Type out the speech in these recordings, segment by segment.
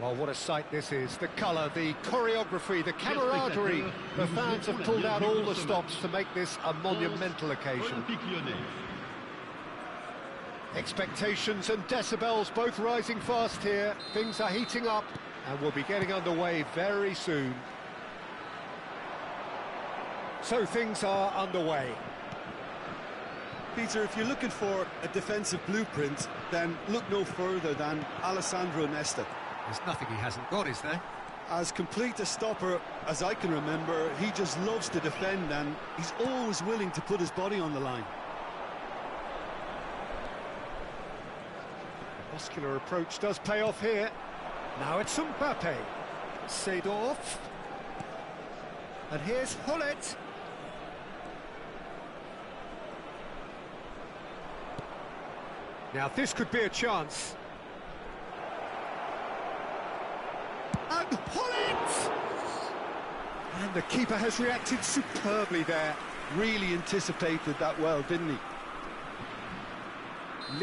Well, what a sight this is. The colour, the choreography, the camaraderie. The fans have pulled out all the stops to make this a monumental occasion. Expectations and decibels both rising fast here. Things are heating up and we'll be getting underway very soon. So things are underway. Peter, if you're looking for a defensive blueprint, then look no further than Alessandro Nesta. There's nothing he hasn't got, is there? As complete a stopper as I can remember, he just loves to defend and he's always willing to put his body on the line. Muscular approach does pay off here. Now it's Mbappe. Seedorf. And here's Hullet. Now this could be a chance. And Hullet! And the keeper has reacted superbly there. Really anticipated that well, didn't he?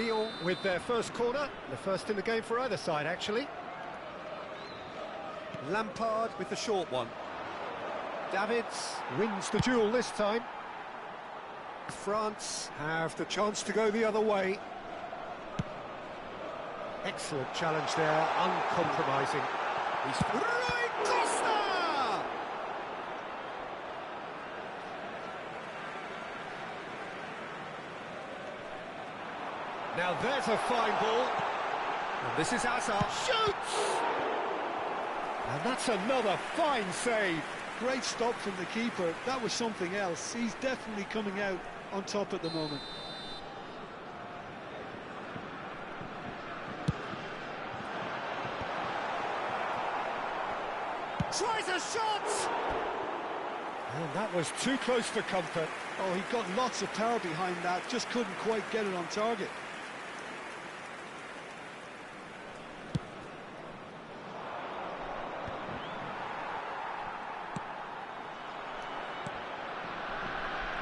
Lyon with their first corner, the first in the game for either side, actually. Lampard with the short one. Davids wins the duel this time. France have the chance to go the other way. Excellent challenge there, uncompromising. He's Rui Costa! Now there's a fine ball. And this is ASA. Shoots! And that's another fine save. Great stop from the keeper. That was something else. He's definitely coming out on top at the moment. Tries a shot! And that was too close for comfort. Oh, he got lots of power behind that, just couldn't quite get it on target.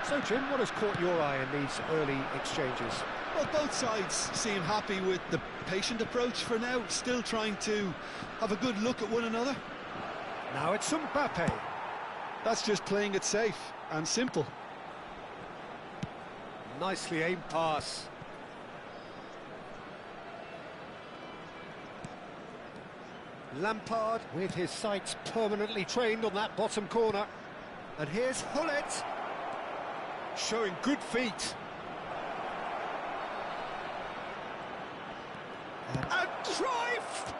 So, Jim, what has caught your eye in these early exchanges? Well, both sides seem happy with the patient approach for now, still trying to have a good look at one another. Now it's Mbappe. That's just playing it safe and simple. Nicely aimed pass. Lampard with his sights permanently trained on that bottom corner. And here's Hullet, showing good feet. And Cruyff!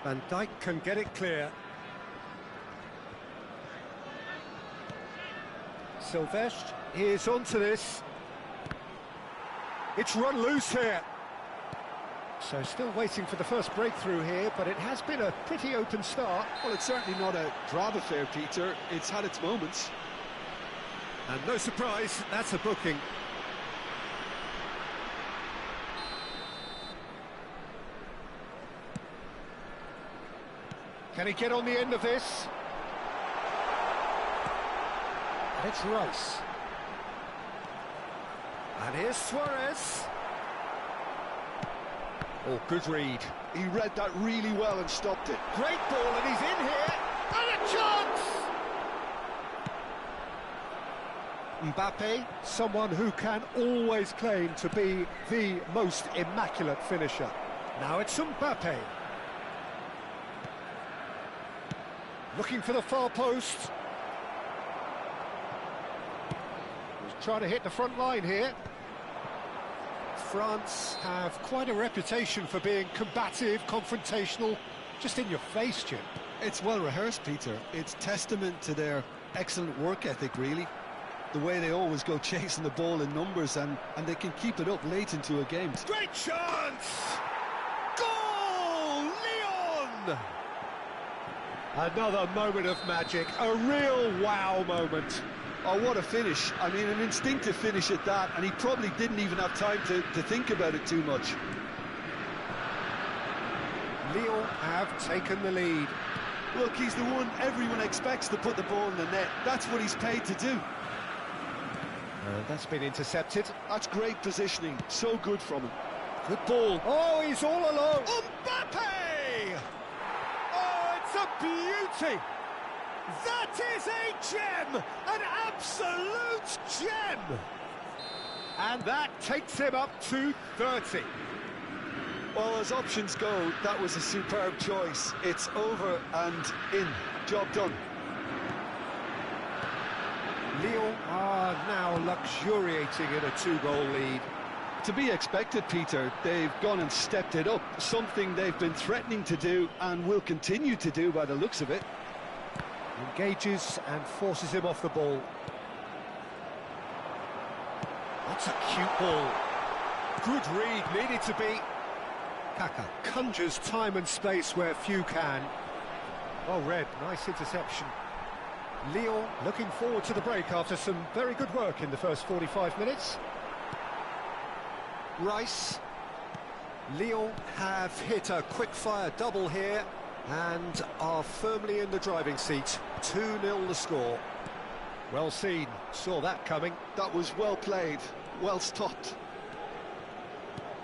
Van Dijk can get it clear. Silvestre is onto this. It's run loose here. So still waiting for the first breakthrough here, but it has been a pretty open start. Well, it's certainly not a drab affair, Peter. It's had its moments. And no surprise, that's a booking. Can he get on the end of this? And it's Rice. And here's Suarez. Oh, good read. He read that really well and stopped it. Great ball, and he's in here. And a chance! Mbappe, someone who can always claim to be the most immaculate finisher. Now it's Mbappe. Looking for the far post. He's trying to hit the front line here. France have quite a reputation for being combative, confrontational, just in your face, Jim. It's well rehearsed, Peter. It's testament to their excellent work ethic, really. The way they always go chasing the ball in numbers, and they can keep it up late into a game. Great chance! Goal! Lyon! Another moment of magic, a real wow moment. Oh, what a finish. I mean, an instinctive finish at that, and he probably didn't even have time to think about it too much. Lyon have taken the lead. Look, he's the one everyone expects to put the ball in the net. That's what he's paid to do. That's been intercepted. That's great positioning. So good from him. Good ball. Oh, he's all alone. Mbappe! That's a beauty! That is a gem! An absolute gem! And that takes him up to 30. Well, as options go, that was a superb choice. It's over and in. Job done. Lyon are now luxuriating in a 2-goal lead. To be expected, Peter. They've gone and stepped it up, something they've been threatening to do and will continue to do by the looks of it. Engages and forces him off the ball. That's a cute ball. Good read, needed to be. Kaka conjures time and space where few can. Well read, nice interception. Lyon looking forward to the break after some very good work in the first 45 minutes. Rice. Lyon have hit a quick-fire double here and are firmly in the driving seat. 2-0 the score. Well seen, saw that coming. That was well played, well stopped.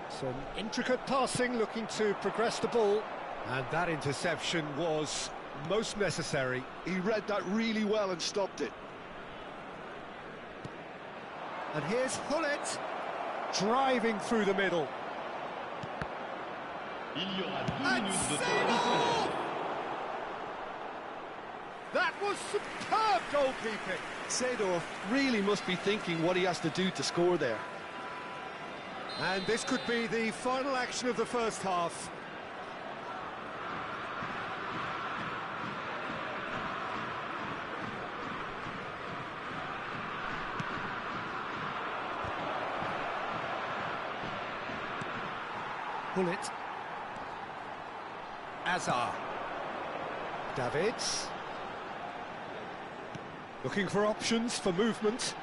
Some intricate passing, looking to progress the ball. And that interception was most necessary. He read that really well and stopped it. And here's Hullet, driving through the middle. And Seedorf! That was superb goalkeeping. Seedorf really must be thinking what he has to do to score there. And this could be the final action of the first half. Hullet. ASA. Davids. Looking for options for movement.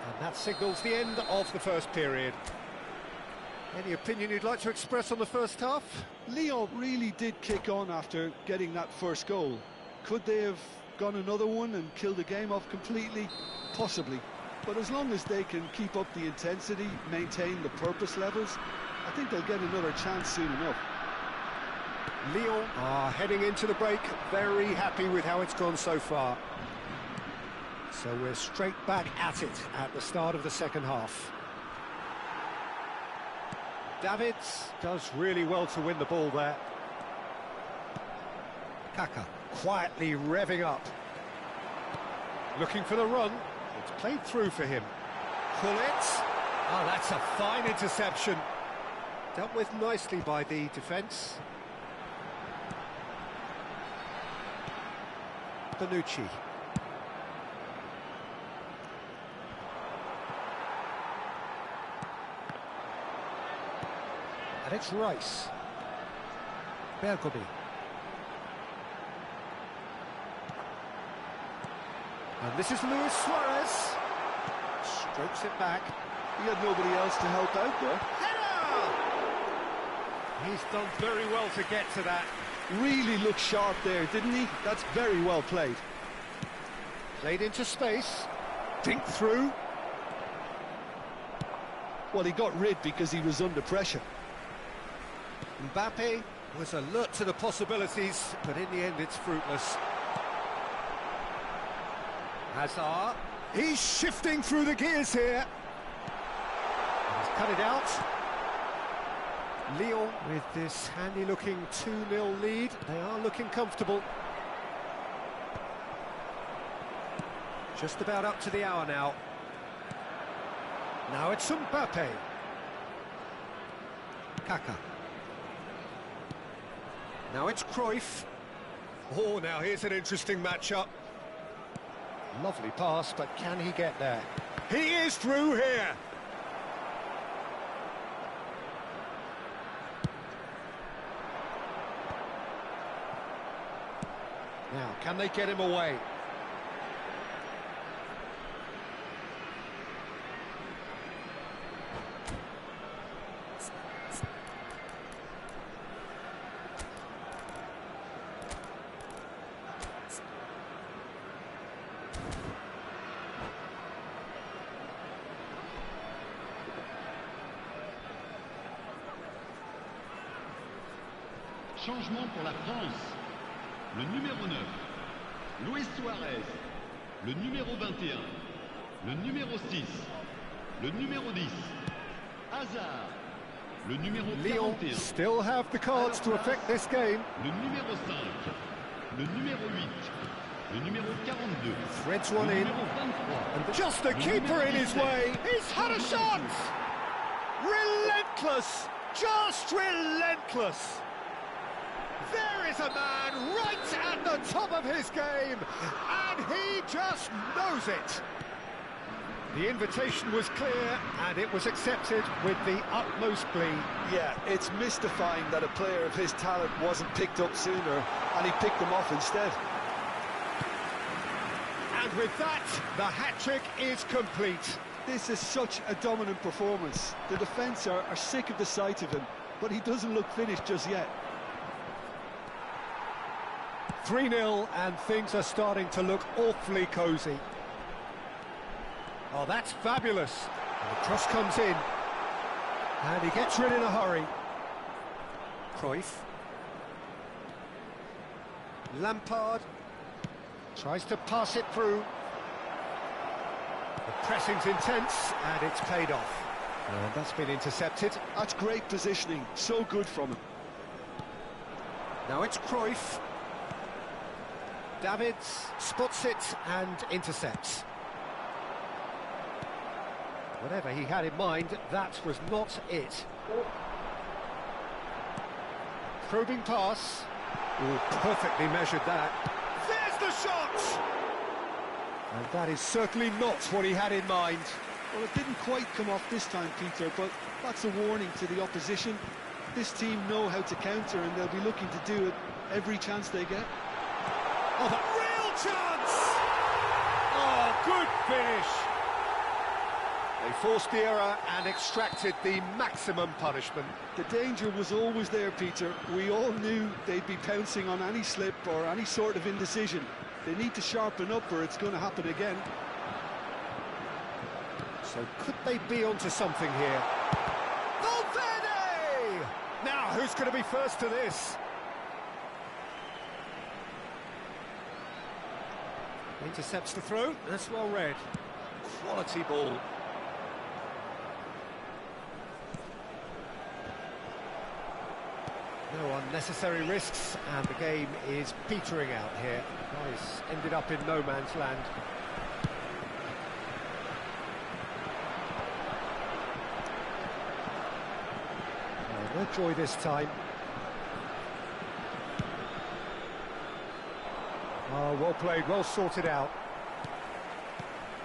And that signals the end of the first period. Any opinion you'd like to express on the first half? Lyon really did kick on after getting that first goal. Could they have gone another one and killed the game off completely? Possibly. But as long as they can keep up the intensity, maintain the purpose levels, I think they'll get another chance soon enough. Lyon are heading into the break, very happy with how it's gone so far. So we're straight back at it at the start of the second half. Davids does really well to win the ball there. Kaka quietly revving up. Looking for the run. It's played through for him. Hullet. Oh, that's a fine interception. Dealt with nicely by the defence. Bonucci. And it's Rice. Bergomi. And this is Luis Suarez. Strokes it back. He had nobody else to help out there. Header! He's done very well to get to that. Really looked sharp there, didn't he? That's very well played. Played into space. Dinked through. Well, he got rid because he was under pressure. Mbappe was alert to the possibilities, but in the end it's fruitless. Hazard. He's shifting through the gears here. He's cut it out. Lyon with this handy-looking 2-0 lead. They are looking comfortable. Just about up to the hour now. Now it's Mbappe. Kaka. Now it's Cruyff. Oh, now here's an interesting matchup. Lovely pass, but can he get there? He is through here. Now, can they get him away? Changement pour la France. Le numéro 9, Luis Suarez. Le numéro 21, le numéro 6, le numéro 10, Hazard. Le numéro 41. Lyon still have the cards to affect this game. Le numéro 5, le numéro 8, le numéro 42. Threads one le in. numéro 23. And just the keeper in his way. He's had a shot. Relentless. Just relentless. There is a man right at the top of his game, and he just knows it. The invitation was clear, and it was accepted with the utmost glee. Yeah, it's mystifying that a player of his talent wasn't picked up sooner, and he picked them off instead. And with that, the hat-trick is complete. This is such a dominant performance. The defence are sick of the sight of him, but he doesn't look finished just yet. 3-0, and things are starting to look awfully cosy. Oh, that's fabulous. And the cross comes in. And he gets rid in a hurry. Cruyff. Lampard tries to pass it through. The pressing's intense, and it's paid off. And that's been intercepted. That's great positioning, so good from him. Now it's Cruyff. Davids spots it and intercepts. Whatever he had in mind, that was not it. Probing pass. Ooh, perfectly measured that. There's the shot! And that is certainly not what he had in mind. Well, it didn't quite come off this time, Peter, but that's a warning to the opposition. This team know how to counter, and they'll be looking to do it every chance they get. Oh, the real chance! Oh, good finish! They forced the error and extracted the maximum punishment. The danger was always there, Peter. We all knew they'd be pouncing on any slip or any sort of indecision. They need to sharpen up or it's going to happen again. So could they be onto something here? Valverde! Now, who's going to be first to this? Intercepts the throw, that's well read. Quality ball. No unnecessary risks, and the game is petering out here. Guys ended up in no man's land. No joy this time. Oh, well played, well sorted out.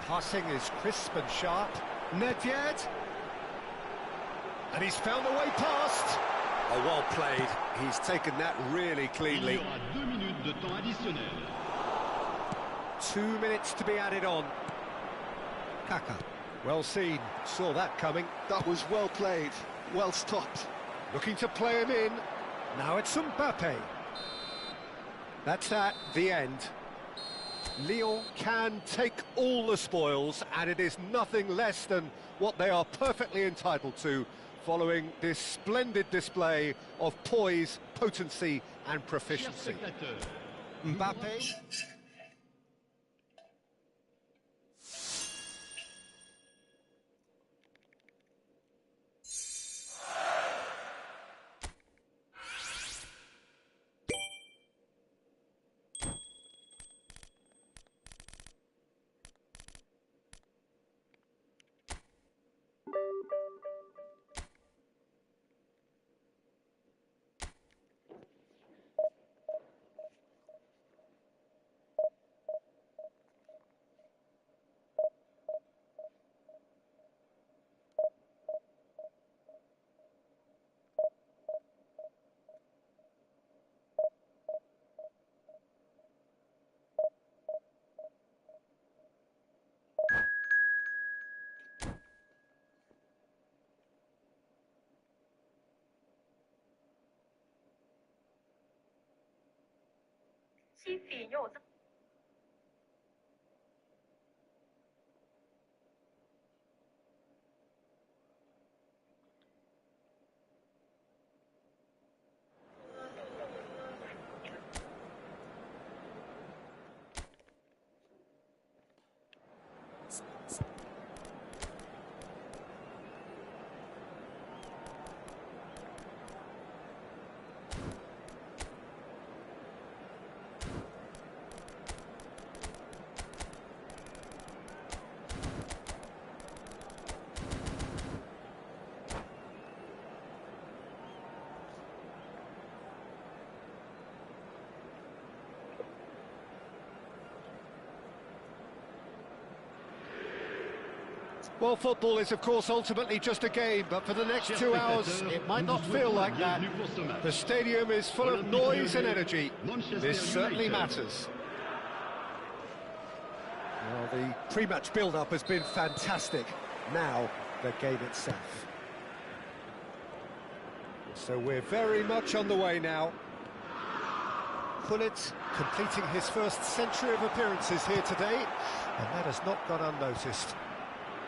Passing is crisp and sharp. Nedved. And he's found a way past. Oh, well played. He's taken that really cleanly. Il y aura 2 minutes de temps additionnel. 2 minutes to be added on. Kaka. Well seen. Saw that coming. That was well played, well stopped. Looking to play him in. Now it's Mbappe. That's at the end. Lyon can take all the spoils, and it is nothing less than what they are perfectly entitled to, following this splendid display of poise, potency and proficiency. Mbappe. Well, football is, of course, ultimately just a game, but for the next 2 hours, it might not feel like that. The stadium is full of noise and energy. This certainly matters. Well, the pre-match build-up has been fantastic. Now, the game itself. So we're very much on the way now. Pullet completing his first century of appearances here today, and that has not gone unnoticed.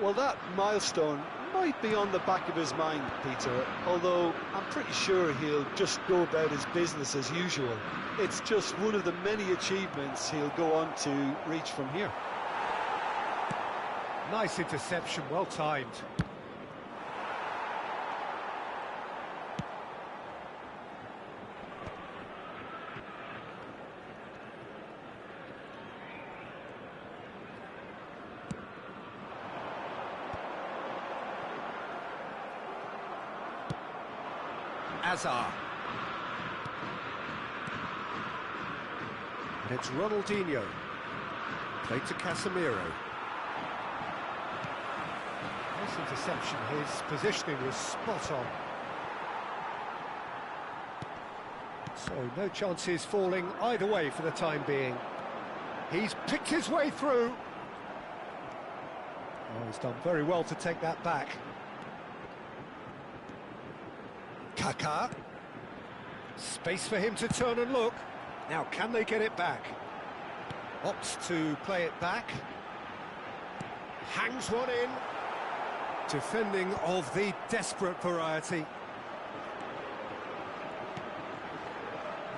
Well, that milestone might be on the back of his mind, Peter, although I'm pretty sure he'll just go about his business as usual. It's just one of the many achievements he'll go on to reach from here. Nice interception, well timed. ASA. And it's Ronaldinho. Played to Casemiro. Nice interception, his positioning was spot on. So no chances falling either way for the time being. He's picked his way through. Oh, he's done very well to take that back. Kaká. Space for him to turn and look. Now, can they get it back? Opts to play it back. Hangs one in. Defending of the desperate variety.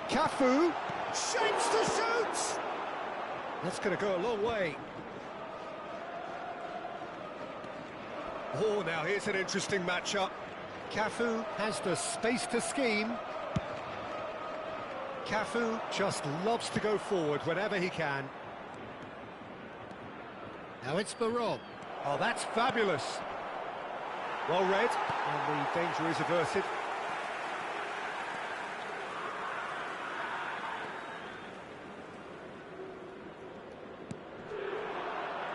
Cafu. Shapes to shoot! That's going to go a long way. Oh, now here's an interesting matchup. Cafu has the space to scheme. Cafu just loves to go forward whenever he can. Now it's Baron. Oh, that's fabulous. Well read, and the danger is averted.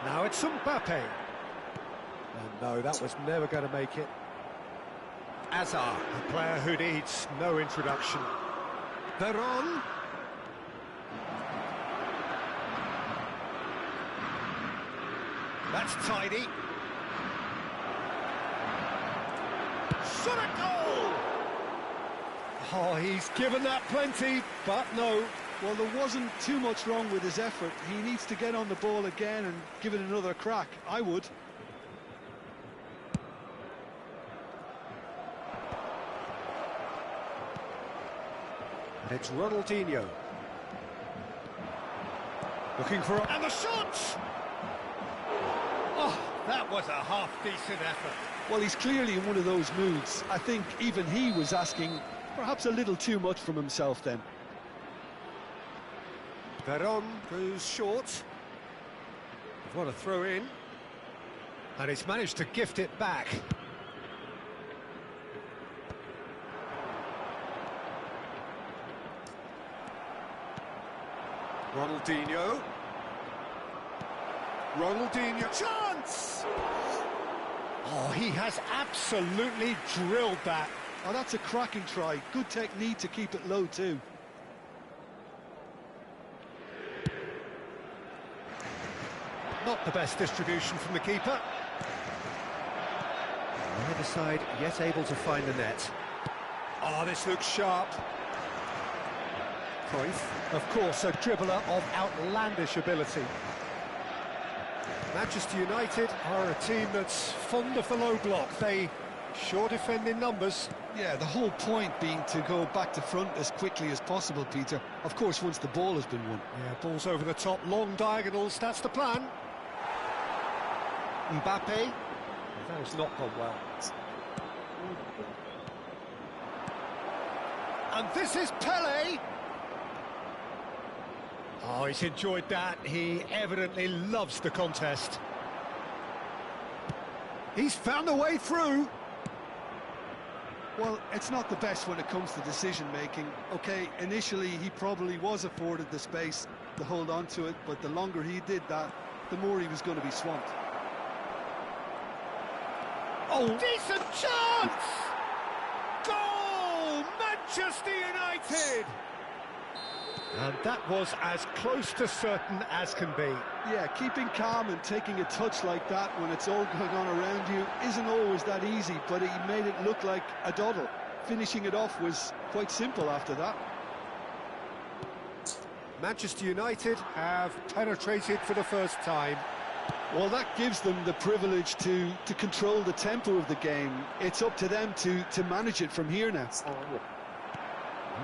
Now it's Mbappe. And no, that was never going to make it. ASA, a player who needs no introduction. Baron. That's tidy. Shot a goal! Oh, he's given that plenty, but no. Well, there wasn't too much wrong with his effort. He needs to get on the ball again and give it another crack. I would. It's Ronaldinho. Looking for... And the shot! Oh, that was a half-decent effort. Well, he's clearly in one of those moods. I think even he was asking perhaps a little too much from himself then. Veron goes short. What a throw in. And he's managed to gift it back. Ronaldinho. Ronaldinho. Chance! Oh, he has absolutely drilled that. Oh, that's a cracking try. Good technique to keep it low too. Not the best distribution from the keeper. Neither side yet able to find the net. Oh, this looks sharp. Cruyff, of course, a dribbler of outlandish ability. Manchester United are a team that's fond of the low block. They sure defend in numbers. Yeah, the whole point being to go back to front as quickly as possible, Peter. Of course, once the ball has been won. Yeah, balls over the top, long diagonals, that's the plan. Mbappe. That has not gone well. And this is Pele. Oh, he's enjoyed that. He evidently loves the contest. He's found a way through. Well, it's not the best when it comes to decision-making. OK, initially he probably was afforded the space to hold on to it, but the longer he did that, the more he was going to be swamped. Oh, decent chance! Goal! Manchester United! And that was as close to certain as can be. Yeah, keeping calm and taking a touch like that when it's all going on around you isn't always that easy, but he made it look like a doddle. Finishing it off was quite simple after that. Manchester United have penetrated for the first time. Well, that gives them the privilege to control the tempo of the game. It's up to them to manage it from here now.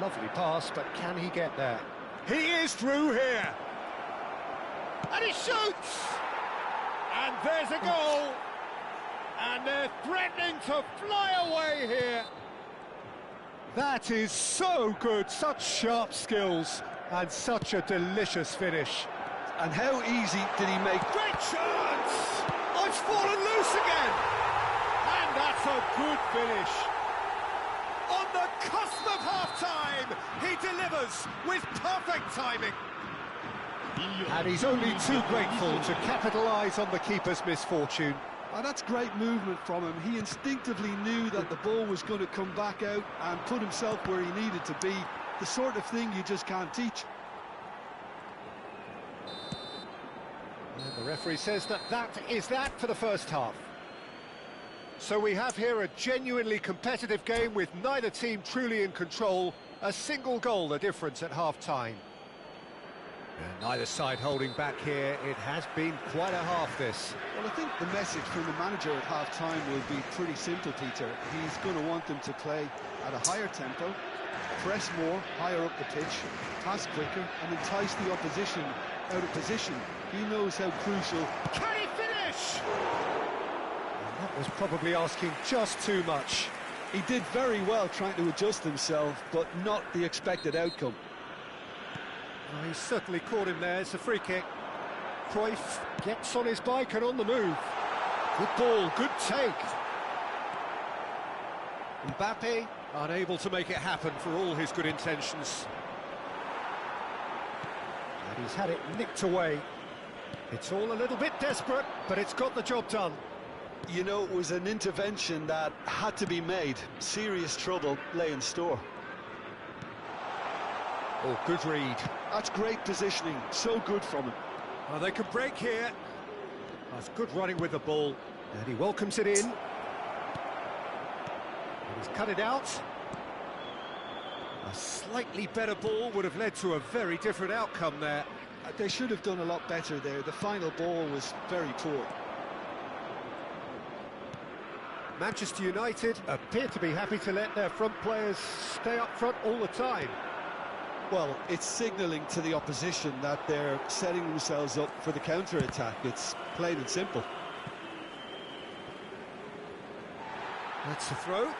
Lovely pass, but can he get there? He is through here! And he shoots! And there's a goal! And they're threatening to fly away here! That is so good, such sharp skills, and such a delicious finish. And how easy did he make... Great chance! Oh, it's fallen loose again! And that's a good finish. On the cusp of half-time, he delivers with perfect timing. And he's only too grateful to capitalise on the keeper's misfortune. Oh, that's great movement from him. He instinctively knew that the ball was going to come back out and put himself where he needed to be. The sort of thing you just can't teach. And the referee says that is that for the first half. So we have here a genuinely competitive game with neither team truly in control. A single goal the difference at half-time. And neither side holding back here. It has been quite a half, this. Well, I think the message from the manager at half-time will be pretty simple, Peter. He's going to want them to play at a higher tempo, press more, higher up the pitch, pass quicker, and entice the opposition out of position. He knows how crucial... Can he finish? That was probably asking just too much. He did very well trying to adjust himself, but not the expected outcome. Oh, he certainly caught him there. It's a free kick. Cruyff gets on his bike and on the move. Good ball, good take. Mbappe unable to make it happen for all his good intentions. And he's had it nicked away. It's all a little bit desperate, but it's got the job done. You know, it was an intervention that had to be made. Serious trouble lay in store. Oh, good read. That's great positioning. So good from him. Oh, they can break here. That's good running with the ball. And he welcomes it in. And he's cut it out. A slightly better ball would have led to a very different outcome there. They should have done a lot better there. The final ball was very poor. Manchester United appear to be happy to let their front players stay up front all the time. Well, it's signalling to the opposition that they're setting themselves up for the counter-attack. It's plain and simple. That's the throw.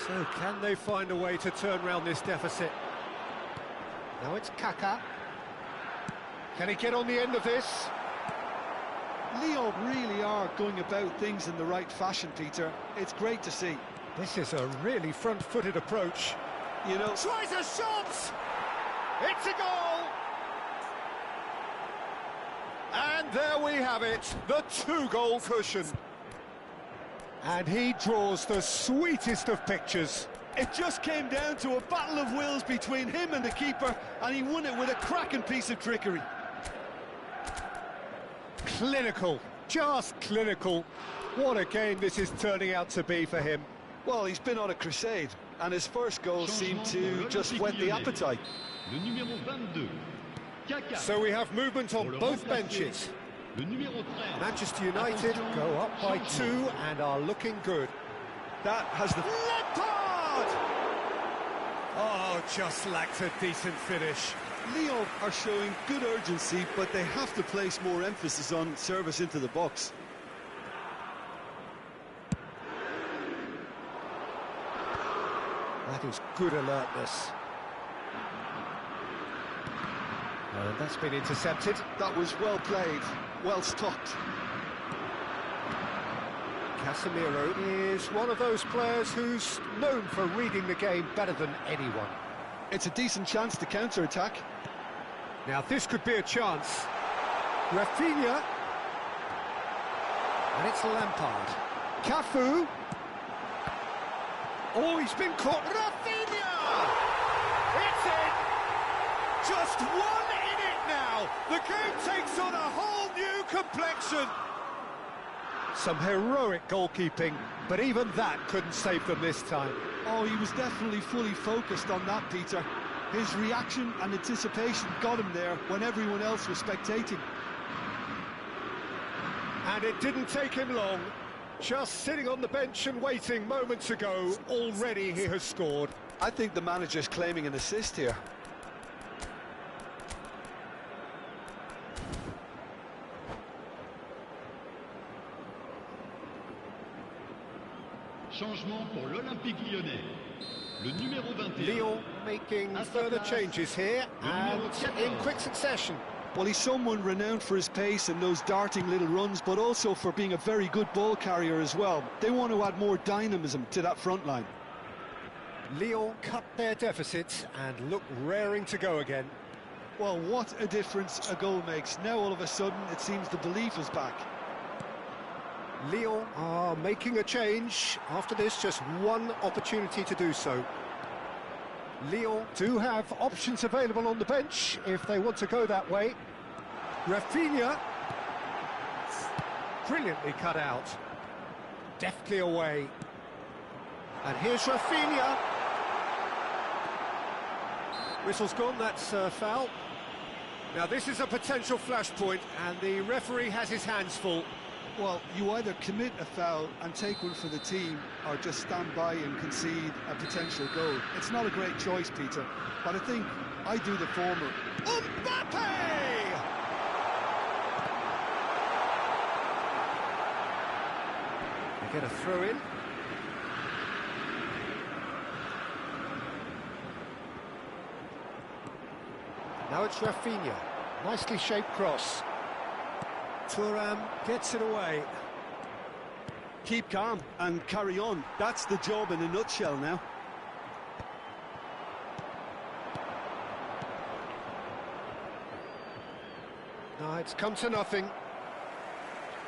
So can they find a way to turn around this deficit? Now it's Kaka. Can he get on the end of this? Lyon really are going about things in the right fashion, Peter. It's great to see. This is a really front-footed approach. You know... Tries a shot! It's a goal! And there we have it, the two-goal cushion. And he draws the sweetest of pictures. It just came down to a battle of wills between him and the keeper, and he won it with a cracking piece of trickery. Clinical, just clinical. What a game this is turning out to be for him. Well, he's been on a crusade, and his first goal seemed to just whet the appetite. So we have movement on both benches. Manchester United go up by 2 and are looking good. That has the... Lampard! Oh, just lacked a decent finish. Lyon are showing good urgency, but they have to place more emphasis on service into the box. That is good alertness. And that's been intercepted. That was well played, well stopped. Casemiro is one of those players who's known for reading the game better than anyone. It's a decent chance to counter-attack. Now this could be a chance. Rafinha And it's Lampard. Cafu. Oh, he's been caught. Rafinha! It's in! Just one in it now. The game takes on a whole new complexion. Some heroic goalkeeping, but even that couldn't save them this time. Oh, he was definitely fully focused on that, Peter. His reaction and anticipation got him there when everyone else was spectating. And it didn't take him long. Just sitting on the bench and waiting moments ago, already he has scored. I think the manager's claiming an assist here. Changement pour l'Olympique Lyonnais. Le numéro 21. Lyon making further changes here and in quick succession. Well, he's someone renowned for his pace and those darting little runs, but also for being a very good ball carrier as well. They want to add more dynamism to that front line. Lyon cut their deficit and look raring to go again. Well, what a difference a goal makes. Now all of a sudden it seems the belief is back. Lyon are making a change. After this, just one opportunity to do so. Lyon do have options available on the bench if they want to go that way. Rafinha. Brilliantly cut out. Deftly away. And here's Rafinha. Whistle's gone, that's foul. Now this is a potential flashpoint and the referee has his hands full. Well, you either commit a foul and take one for the team, or just stand by and concede a potential goal. It's not a great choice, Peter, but I think I do the former. Mbappe! They get a throw in. Now it's Rafinha. Nicely shaped cross. Thuram gets it away. Keep calm and carry on. That's the job in a nutshell now. No, it's come to nothing.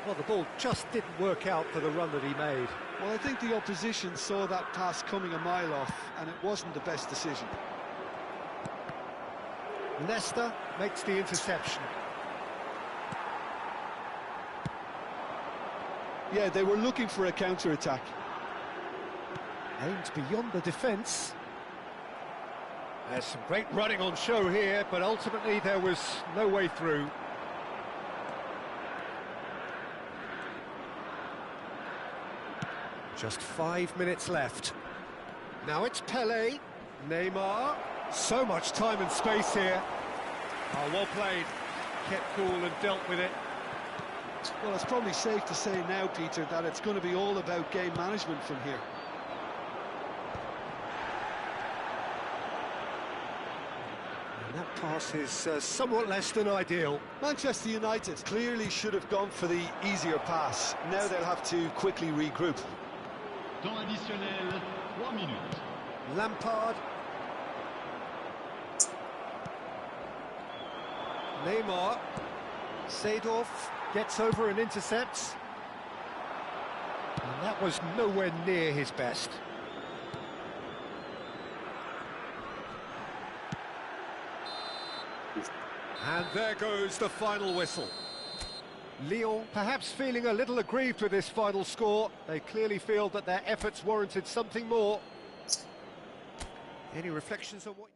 Well, the ball just didn't work out for the run that he made. Well, I think the opposition saw that pass coming a mile off, and it wasn't the best decision. Leicester makes the interception. Yeah, they were looking for a counter-attack. Aimed beyond the defence. There's some great running on show here, but ultimately there was no way through. Just 5 minutes left. Now it's Pelé, Neymar. So much time and space here. Oh, well played. Kept cool and dealt with it. Well, it's probably safe to say now, Peter, that it's going to be all about game management from here. And that pass is somewhat less than ideal. Manchester United clearly should have gone for the easier pass. Now they'll have to quickly regroup. Temps additionnel, 3 minutes. Lampard. Neymar. Seedorf gets over and intercepts. And that was nowhere near his best. And there goes the final whistle. Lyon perhaps feeling a little aggrieved with this final score. They clearly feel that their efforts warranted something more. Any reflections on what...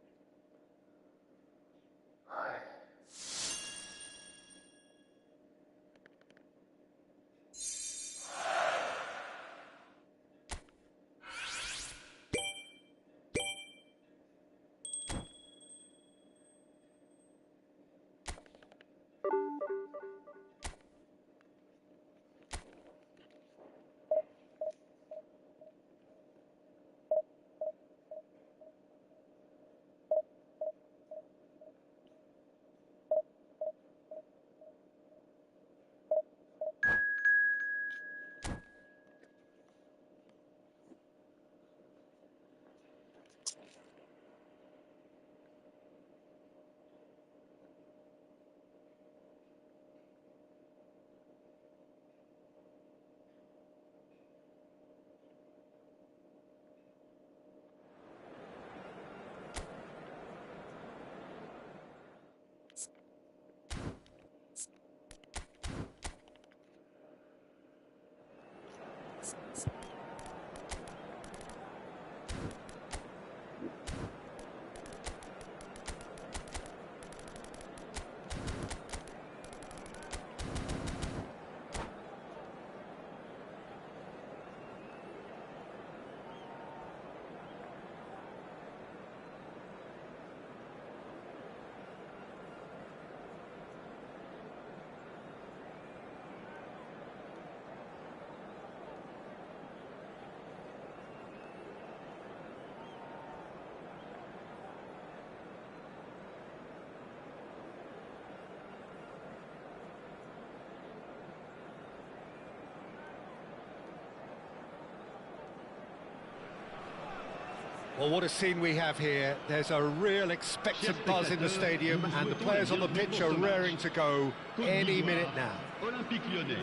Well, what a scene we have here. There's a real expectant buzz in the stadium, and the players on the pitch are raring to go any minute now. Olympique Lyonnais.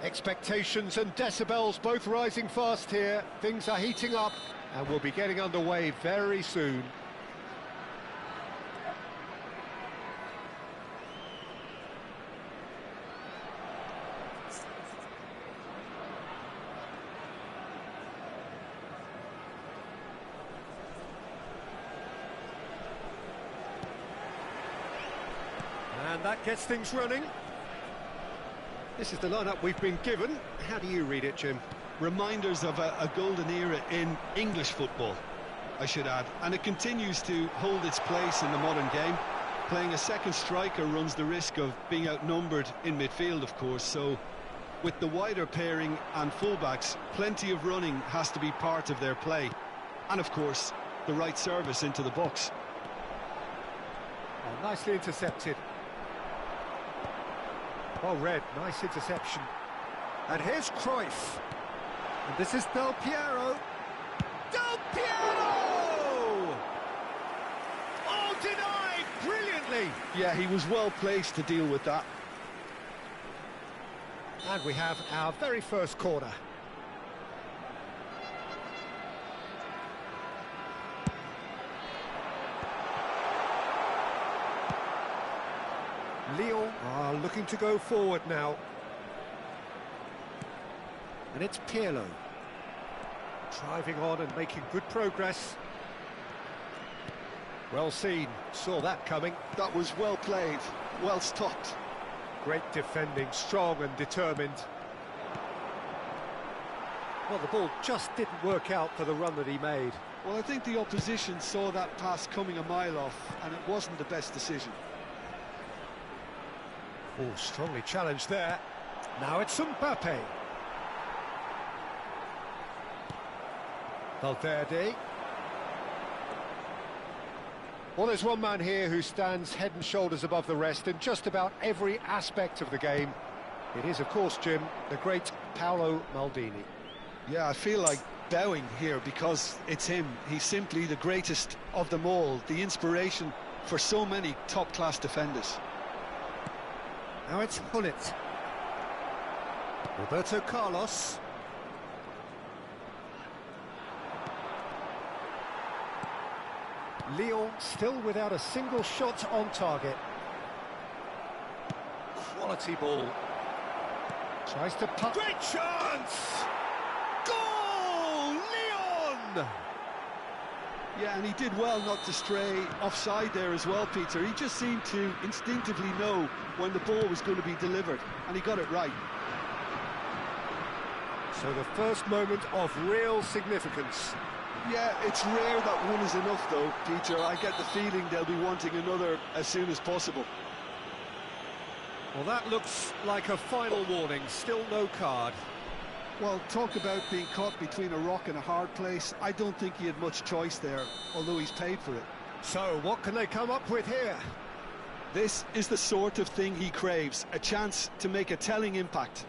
Expectations and decibels both rising fast here. Things are heating up, and we'll be getting underway very soon. And that gets things running. This is the lineup we've been given. How do you read it, Jim? Reminders of a golden era in English football, I should add. And it continues to hold its place in the modern game. Playing a second striker runs the risk of being outnumbered in midfield, of course. So with the wider pairing and fullbacks, plenty of running has to be part of their play. And of course, the right service into the box. Oh, nicely intercepted. Oh, Red, nice interception. And here's Cruyff. And this is Del Piero. Del Piero! Oh, denied brilliantly. Yeah, he was well placed to deal with that. And we have our very first corner. Lyon are looking to go forward now. And it's Pirlo. Driving on and making good progress. Well seen, saw that coming. That was well played, well stopped. Great defending, strong and determined. Well, the ball just didn't work out for the run that he made. Well, I think the opposition saw that pass coming a mile off, and it wasn't the best decision. Oh, strongly challenged there. Now it's Mbappe. Valverde. Well, there's one man here who stands head and shoulders above the rest in just about every aspect of the game. It is, of course, Jim, the great Paolo Maldini. Yeah, I feel like bowing here because it's him. He's simply the greatest of them all, the inspiration for so many top-class defenders. Now it's Hullet. Roberto Carlos. Lyon still without a single shot on target. Quality ball. Tries to punt. Great chance! Goal! Lyon! Yeah, and he did well not to stray offside there as well, Peter. He just seemed to instinctively know when the ball was going to be delivered, and he got it right. So the first moment of real significance. Yeah, it's rare that one is enough, though, Peter. I get the feeling they'll be wanting another as soon as possible. Well, that looks like a final warning. Still no card. Well, talk about being caught between a rock and a hard place. I don't think he had much choice there, although he's paid for it. So, what can they come up with here? This is the sort of thing he craves, a chance to make a telling impact.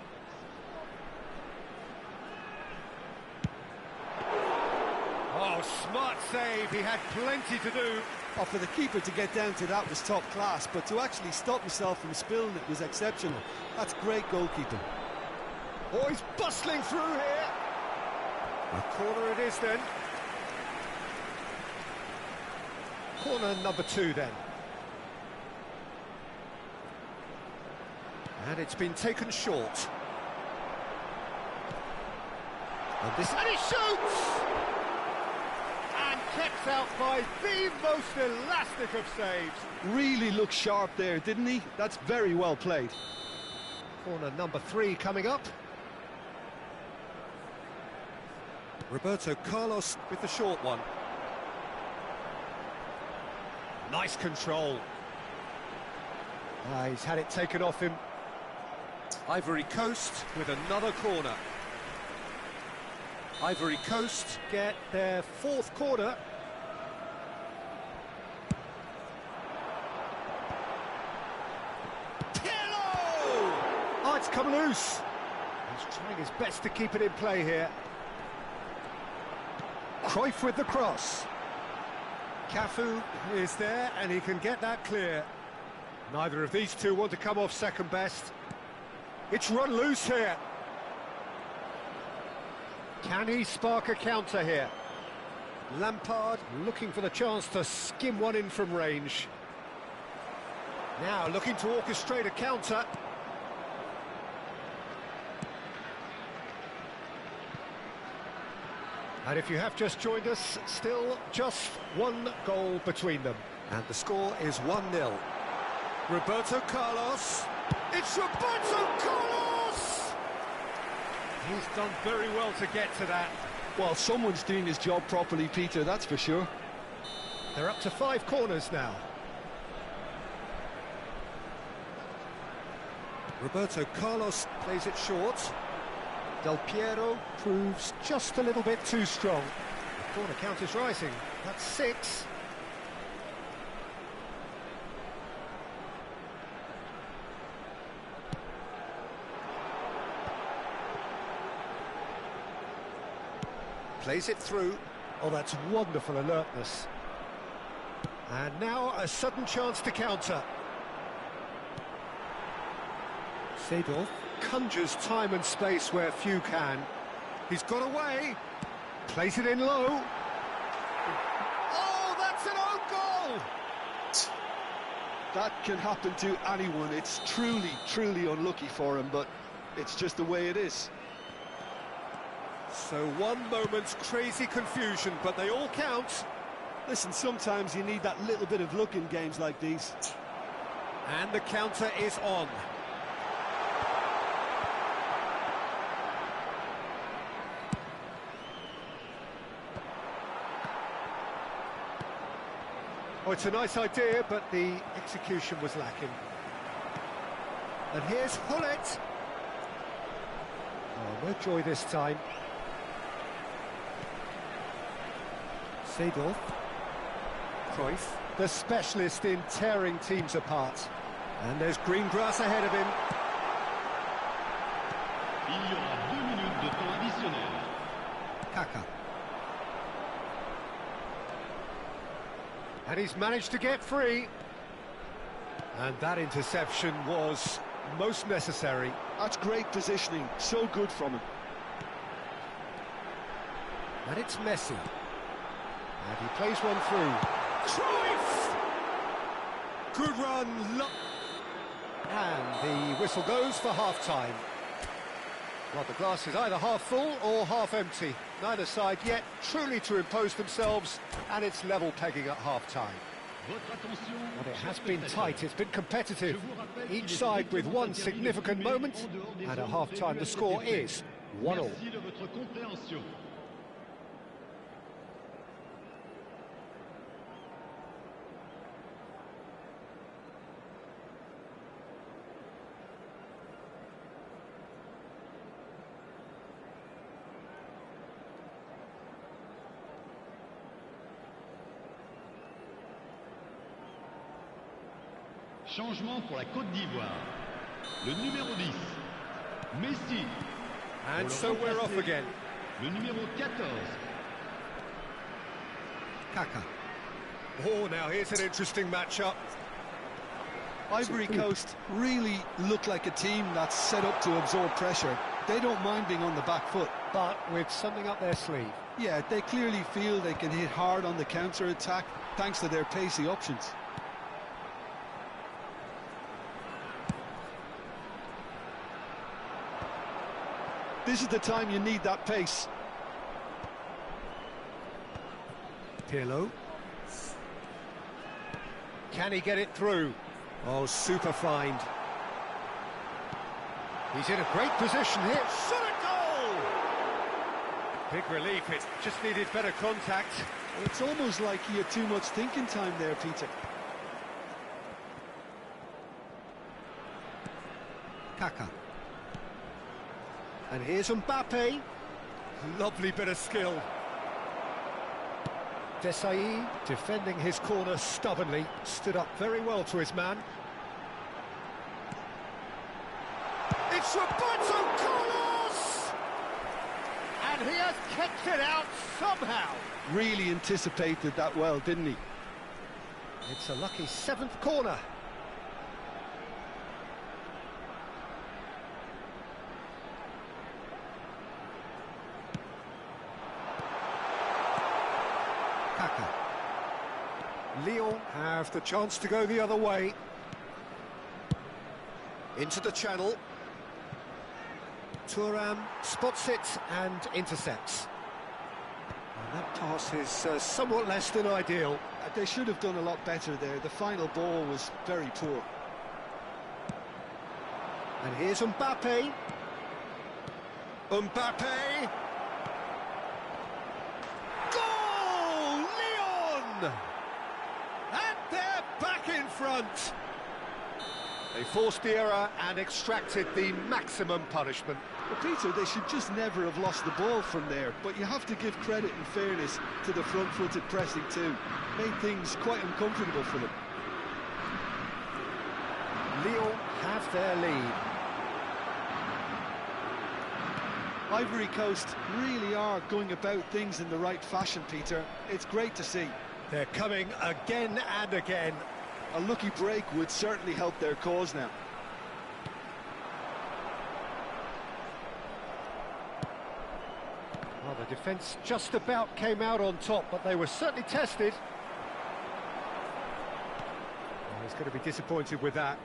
Oh, smart save. He had plenty to do. Oh, for the keeper to get down to that was top class, but to actually stop himself from spilling it was exceptional. That's great goalkeeping. Oh, he's bustling through here. A corner it is then. Corner number 2 then. And it's been taken short. And he shoots! And kept out by the most elastic of saves. Really looked sharp there, didn't he? That's very well played. Corner number 3 coming up. Roberto Carlos with the short one. Nice control. He's had it taken off him. Ivory Coast with another corner. Ivory Coast get their 4th corner. Oh, it's come loose. He's trying his best to keep it in play here. Cruyff with the cross. Cafu is there and he can get that clear. Neither of these two want to come off second best. It's run loose here. Can he spark a counter here? Lampard looking for the chance to skim one in from range. Now looking to orchestrate a counter. And if you have just joined us, still just 1 goal between them. And the score is 1-0. Roberto Carlos. It's Roberto Carlos! He's done very well to get to that. Well, someone's doing his job properly, Peter, that's for sure. They're up to 5 corners now. Roberto Carlos plays it short. Del Piero proves just a little bit too strong. The corner count is rising. That's 6. Plays it through. Oh, that's wonderful alertness. And now a sudden chance to counter. Seedorf conjures time and space where few can. He's got away. Plays it in low. Oh, that's an own goal! That can happen to anyone. It's truly unlucky for him, but it's just the way it is. So one moment's crazy confusion, but they all count. Listen, sometimes you need that little bit of luck in games like these. And the counter is on. Oh, it's a nice idea, but the execution was lacking. And here's Hullet. Oh, no joy this time. Seedorf. Cruyff, the specialist in tearing teams apart. And there's green grass ahead of him. Il y aura 2 minutes de temps additionnel. Kaka. And he's managed to get free. And that interception was most necessary. That's great positioning, so good from him. And it's Messi. And he plays one through. Cruyff! Good run. And the whistle goes for half-time. Well, the glass is either half full or half empty. Neither side yet truly to impose themselves, and it's level pegging at half-time. But it has been tight, it's been competitive. Each side with one significant moment, and at half-time the score is 1-1. Changement pour la Côte d'Ivoire. Le numéro 10, Messi. And so we're off again. Le numéro 14. Kaka. Oh, now here's an interesting matchup. Ivory Coast really look like a team that's set up to absorb pressure. They don't mind being on the back foot. But with something up their sleeve. Yeah, they clearly feel they can hit hard on the counter-attack thanks to their pacey options. This is the time you need that pace. Pirlo. Can he get it through? Oh, super find. He's in a great position here. Shot a goal! Big relief, it just needed better contact. Well, it's almost like he had too much thinking time there, Peter. Kaka. And here's Mbappe. Lovely bit of skill. Desai, defending his corner stubbornly, stood up very well to his man. It's Roberto Carlos! And he has kept it out somehow. Really anticipated that well, didn't he? It's a lucky 7th corner. Kaka. Lyon have the chance to go the other way. Into the channel. Thuram spots it and intercepts. And that pass is somewhat less than ideal. They should have done a lot better there. The final ball was very poor. And here's Mbappe. Mbappe! Goal! Lyon! And they're back in front! They forced the error and extracted the maximum punishment. Well, Peter, they should just never have lost the ball from there, but you have to give credit and fairness to the front-footed pressing too. Made things quite uncomfortable for them. Lyon have their lead. Ivory Coast really are going about things in the right fashion, Peter. It's great to see. They're coming again and again. A lucky break would certainly help their cause now. Well, the defence just about came out on top, but they were certainly tested. Well, he's going to be disappointed with that.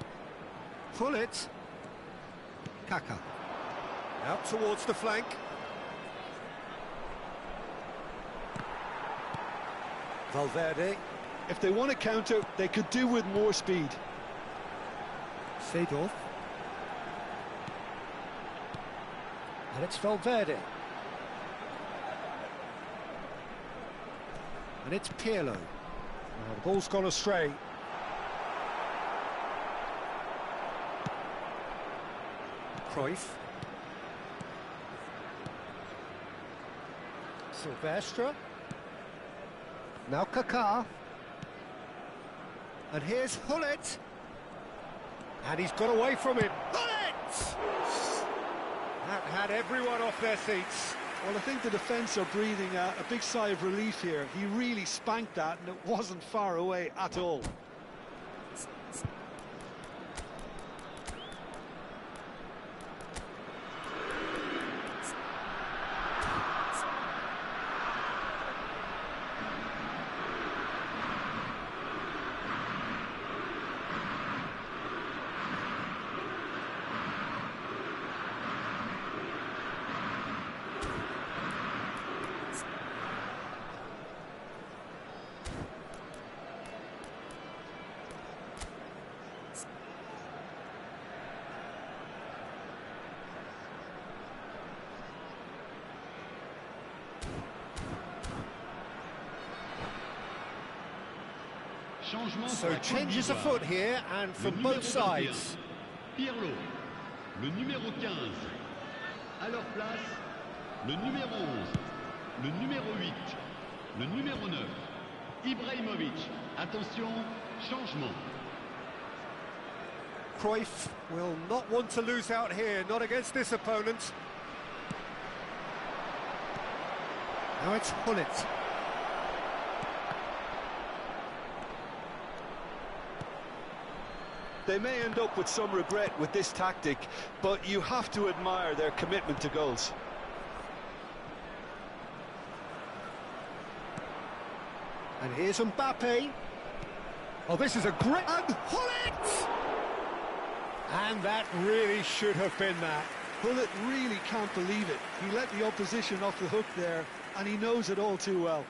Pull it. Kaka. Out towards the flank. Valverde. If they want to counter, they could do with more speed. Seedorf. And it's Valverde. And it's Pirlo. Oh, the ball's gone astray. Cruyff. Silvestre. Now Kaká. And here's Hullet. And he's got away from him. Hullet! That had everyone off their seats. Well, I think the defence are breathing a big sigh of relief here. He really spanked that, and it wasn't far away at all. So changes afoot here, and from both sides. Pirlo, le numéro 15. À leur place, le numéro 11, le numéro 8, le numéro 9. Ibrahimovic. Attention, changement. Cruyff will not want to lose out here, not against this opponent. Now it's Hullet. They may end up with some regret with this tactic, but you have to admire their commitment to goals. And here's Mbappe. Oh, this is a great... And Hullet! And that really should have been that. Hullet really can't believe it. He let the opposition off the hook there, and he knows it all too well.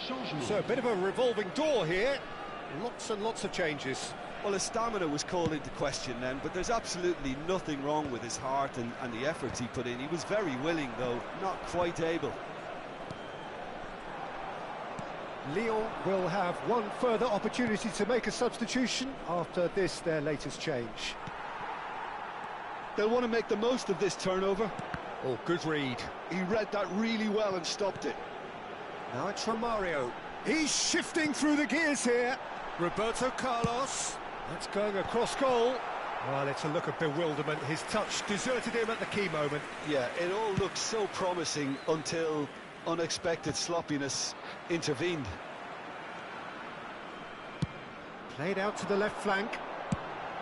Changement. So a bit of a revolving door here. Lots and lots of changes. Well, his stamina was called into question then, but there's absolutely nothing wrong with his heart and the efforts he put in. He was very willing, though, not quite able. Lyon will have one further opportunity to make a substitution after this, their latest change. They'll want to make the most of this turnover. Oh, good read. He read that really well and stopped it. Now it's Romario. He's shifting through the gears here. Roberto Carlos. That's going across goal. Well, it's a look of bewilderment. His touch deserted him at the key moment. Yeah, it all looked so promising until unexpected sloppiness intervened. Played out to the left flank.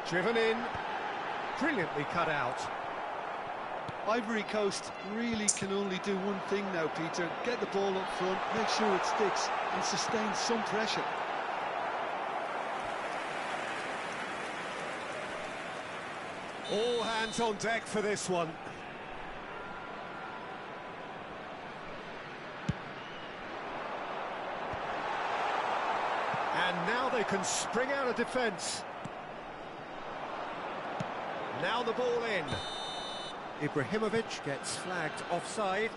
Driven in. Brilliantly cut out. Ivory Coast really can only do one thing now, Peter. Get the ball up front, make sure it sticks, and sustain some pressure. All hands on deck for this one. And now they can spring out of defence. Now the ball in. Ibrahimovic gets flagged offside.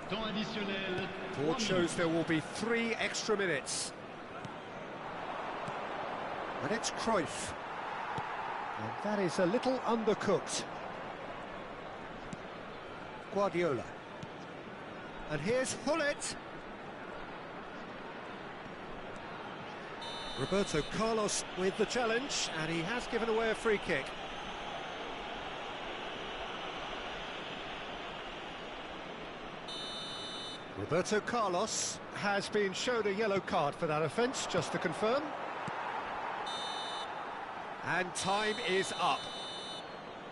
Temps additionnel. Board shows there will be 3 extra minutes. And it's Cruyff. And that is a little undercooked. Guardiola. And here's Hullet. Roberto Carlos with the challenge, and he has given away a free kick. Roberto Carlos has been shown a yellow card for that offence, just to confirm. And time is up.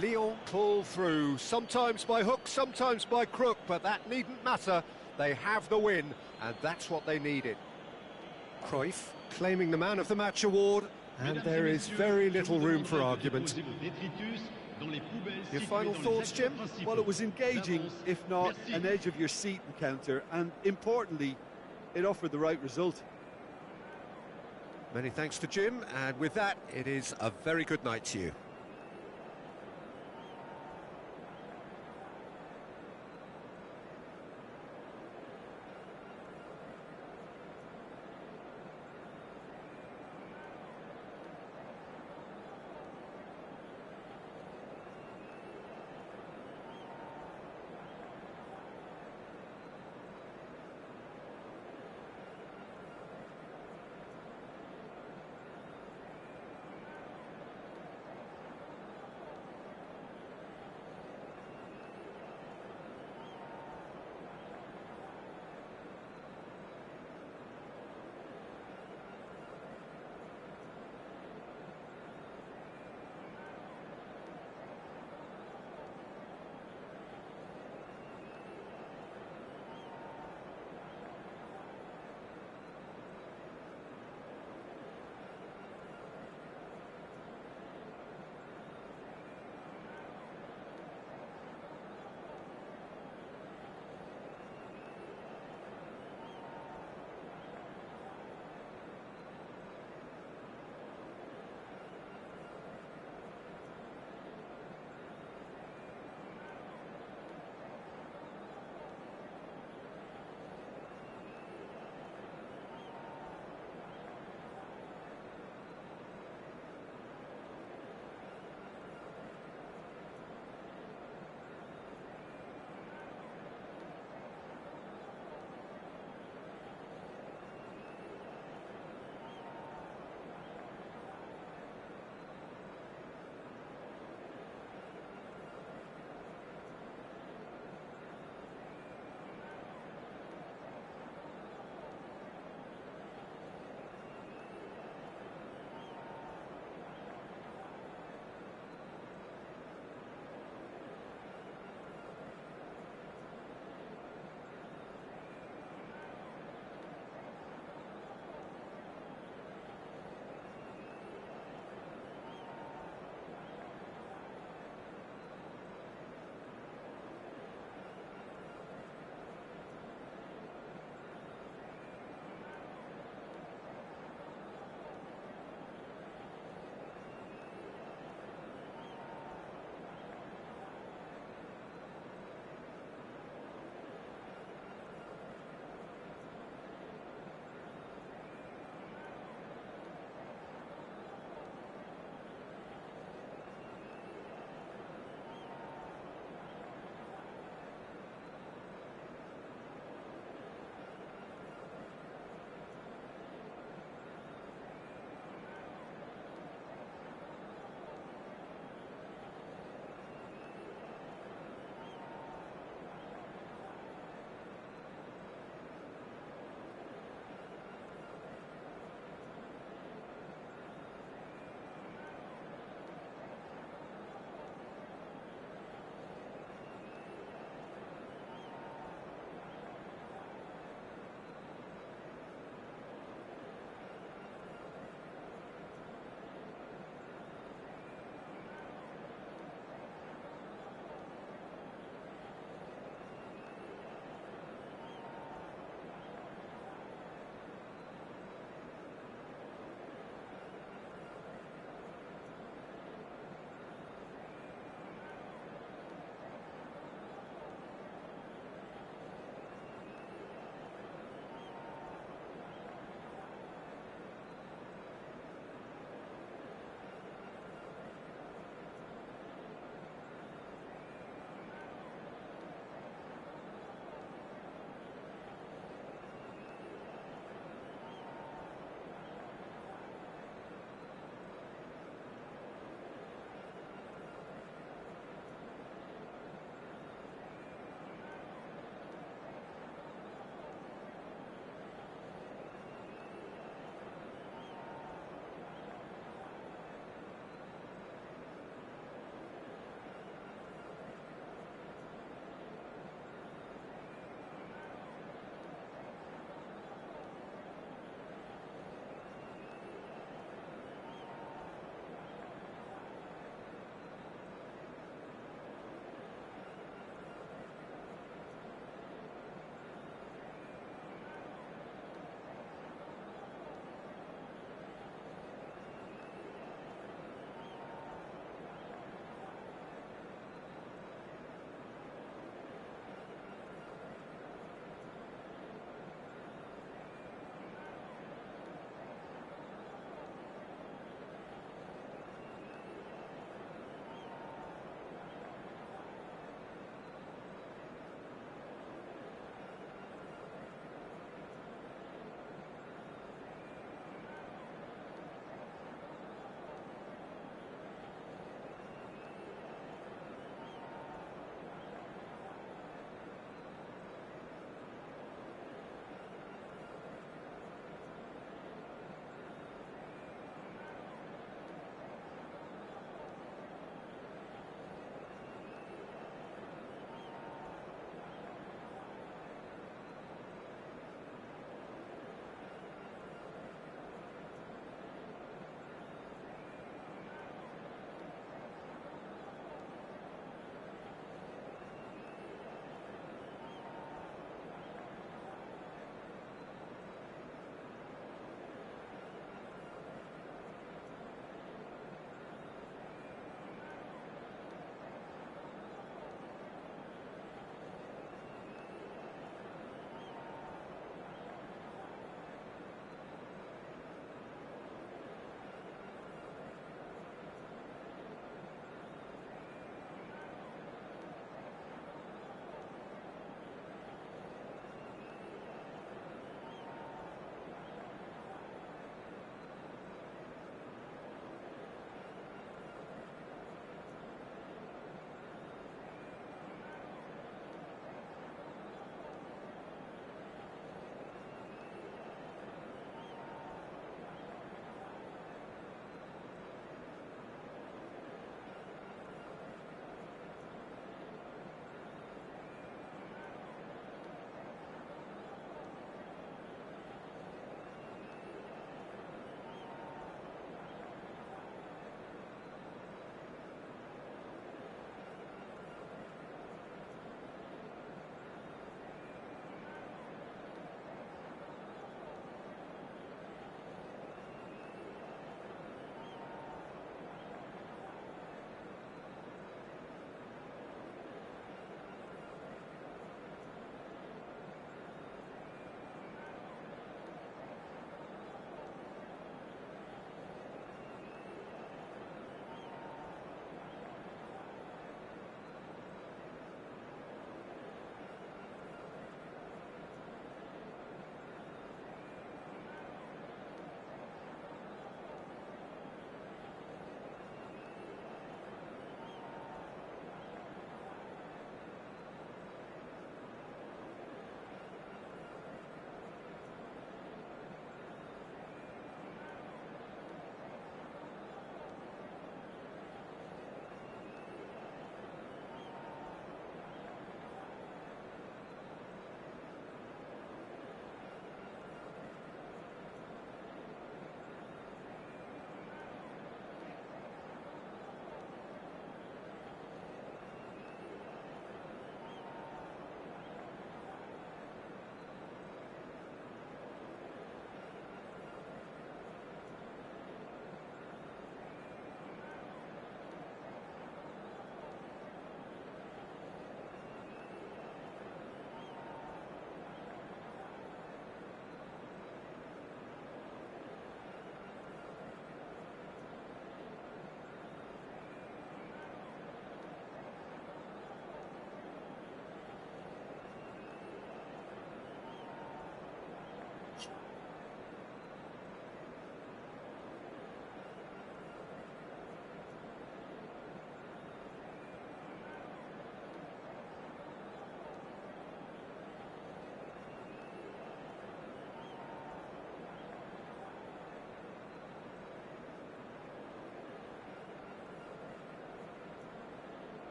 Lyon pull through, sometimes by hook, sometimes by crook, but that needn't matter. They have the win, and that's what they needed. Cruyff claiming the Man of the Match award, and there is very little room for argument. Your final thoughts, Jim? Well, it was engaging, if not an edge-of-your-seat encounter, and importantly, it offered the right result. Many thanks to Jim, and with that, it is a very good night to you.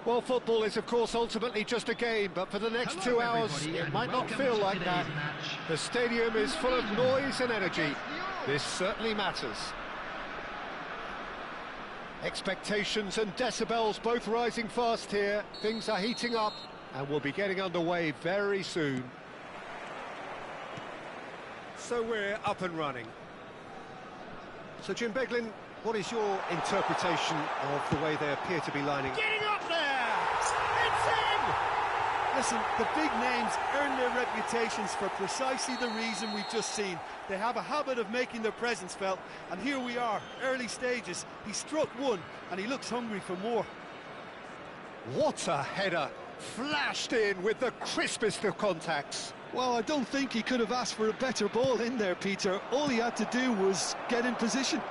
Well, football is, of course, ultimately just a game, but for the next 2 hours, it might not feel like that. The stadium is full of noise and energy. This certainly matters. Expectations and decibels both rising fast here. Things are heating up, and we'll be getting underway very soon. So we're up and running. So, Jim Beglin, what is your interpretation of the way they appear to be lining? Getting up there! It's in! Listen, the big names earn their reputations for precisely the reason we've just seen. They have a habit of making their presence felt, and here we are, early stages. He struck one, and he looks hungry for more. What a header! Flashed in with the crispest of contacts. Well, I don't think he could have asked for a better ball in there, Peter. All he had to do was get in position.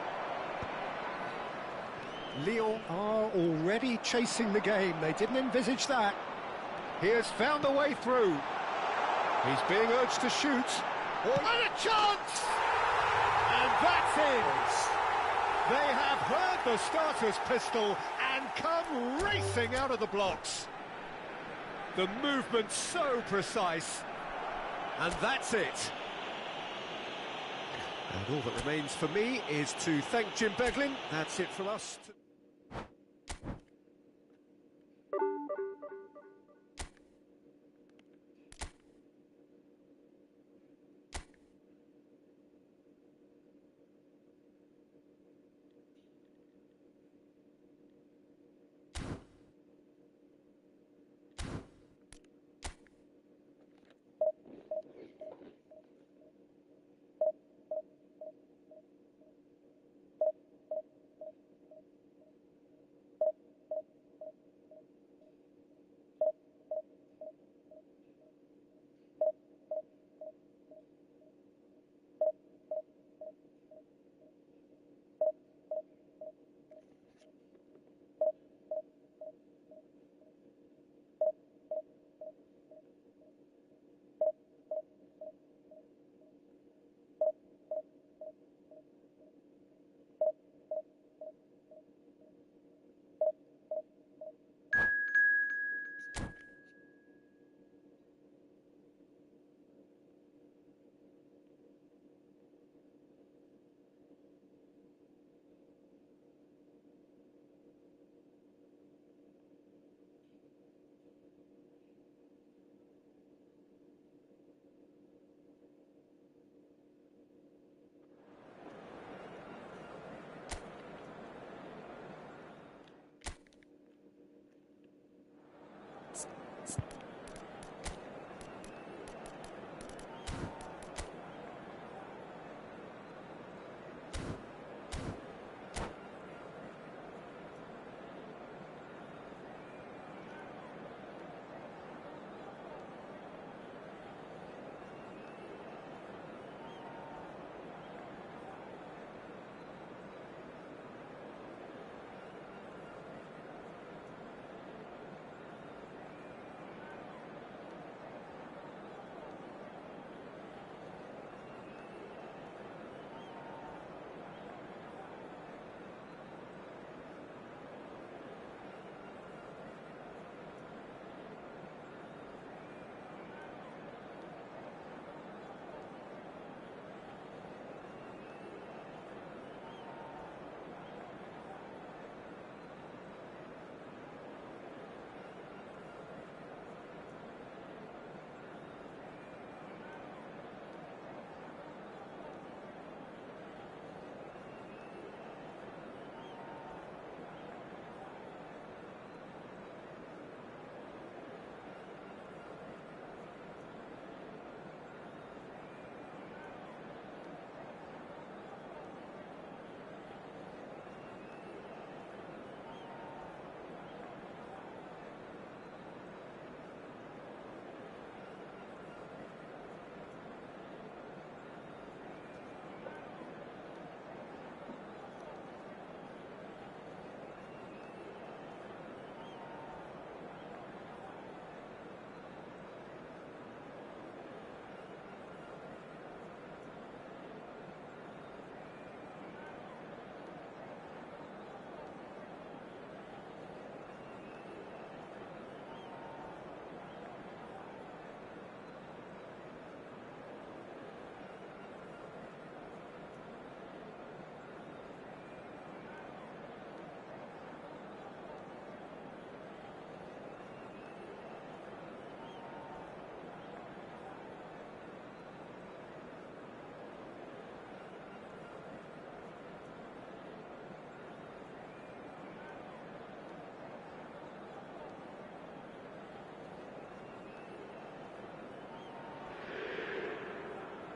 Lyon are already chasing the game. They didn't envisage that. He has found a way through. He's being urged to shoot. Oh, and a chance! And that's it! They have heard the starter's pistol and come racing out of the blocks. The movement so precise. And that's it. And all that remains for me is to thank Jim Beglin. That's it from us.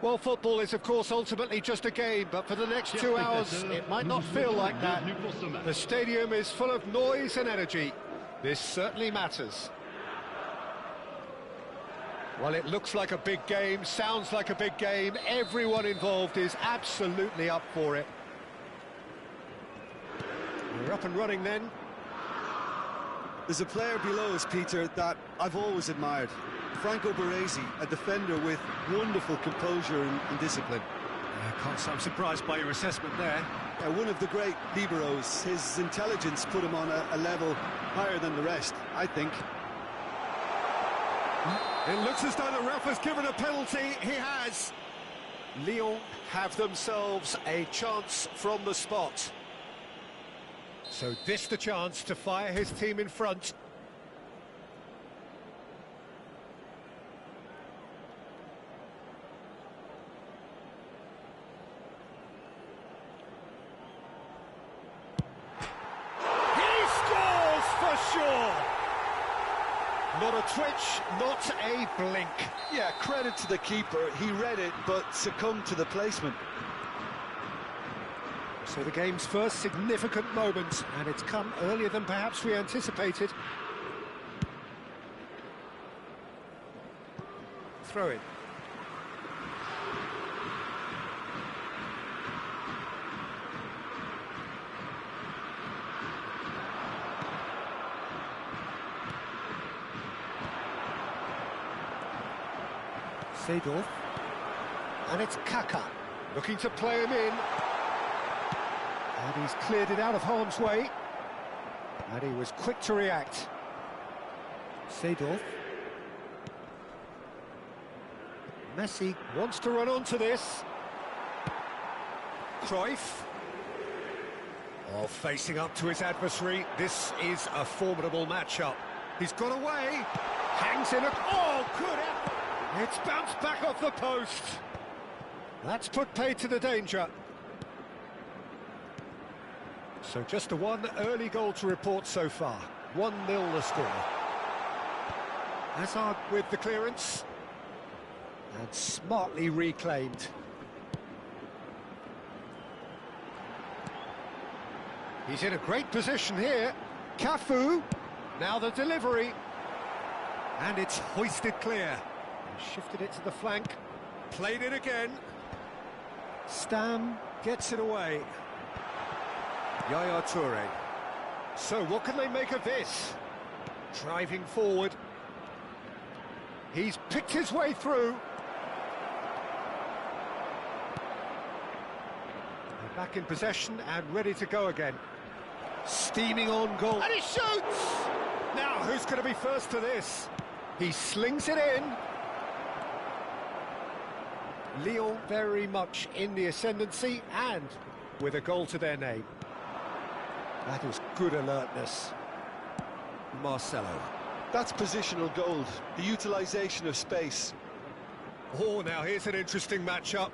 Well, football is, of course, ultimately just a game, but for the next 2 hours, it might not feel like that. The stadium is full of noise and energy. This certainly matters. Well, it looks like a big game, sounds like a big game. Everyone involved is absolutely up for it. We're up and running then. There's a player below us, Peter, that I've always admired. Franco Baresi, a defender with wonderful composure and discipline. I can't say I'm surprised by your assessment there. One of the great liberos. His intelligence put him on a level higher than the rest, I think. It looks as though the ref has given a penalty. He has. Lyon have themselves a chance from the spot. So this the chance to fire his team in front. Not a twitch, not a blink. Yeah, credit to the keeper. He read it, but succumbed to the placement. So the game's first significant moment, and it's come earlier than perhaps we anticipated. Throw in. Seedorf, and it's Kaka, looking to play him in, and he's cleared it out of harm's way, and he was quick to react. Seedorf, Messi wants to run onto this, Cruyff, facing up to his adversary. This is a formidable matchup. He's got away, hangs in a... good effort! It's bounced back off the post. That's put paid to the danger. So just the one early goal to report so far. 1-0 the score. Hazard with the clearance. And smartly reclaimed. He's in a great position here. Cafu. Now the delivery. And it's hoisted clear. Shifted it to the flank, played it again. Stam gets it away. Yaya Toure. So what can they make of this? Driving forward. He's picked his way through. They're back in possession and ready to go again. Steaming on goal. And he shoots! Now, who's going to be first to this? He slings it in. Lyon very much in the ascendancy and with a goal to their name. That is good alertness. Marcelo. That's positional gold, the utilisation of space. Oh, now here's an interesting matchup.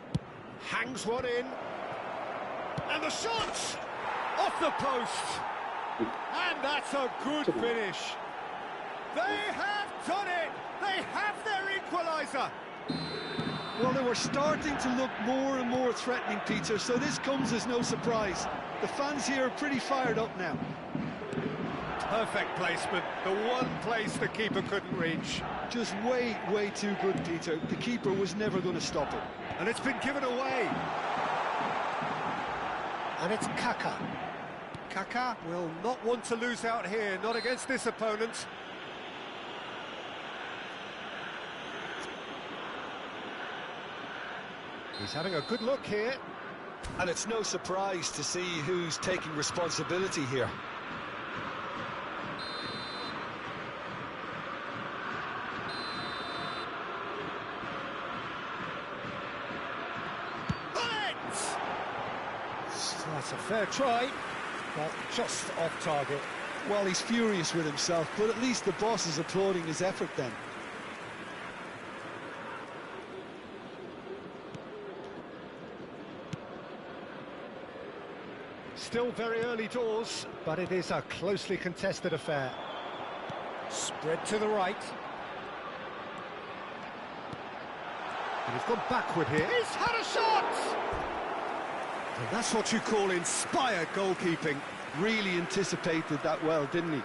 Hangs one in. And the shot! Off the post! And that's a good finish. They have done it! They have their equaliser! Well, they were starting to look more and more threatening, Peter, so this comes as no surprise. The fans here are pretty fired up now. Perfect placement, the one place the keeper couldn't reach. Just way too good, Peter. The keeper was never going to stop it. And it's been given away. And it's Kaka. Kaka will not want to lose out here, not against this opponent. He's having a good look here. And it's no surprise to see who's taking responsibility here. That's a fair try, but just off target. Well, he's furious with himself, but at least the boss is applauding his effort then. Still very early doors, but it is a closely contested affair. Spread to the right. And he's gone backward here. He's had a shot! And that's what you call inspired goalkeeping. Really anticipated that well, didn't he?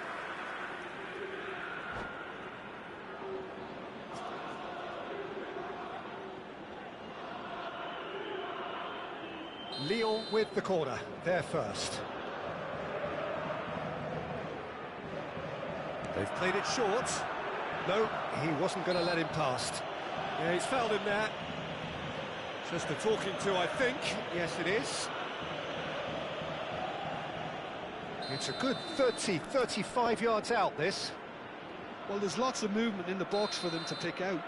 Lyon with the corner, they're first. They've played it short. No, he wasn't going to let him past. Yeah, he's fouled him there. Just a talking to, I think. Yes, it is. It's a good 30, 35 yards out, this. Well, there's lots of movement in the box for them to pick out.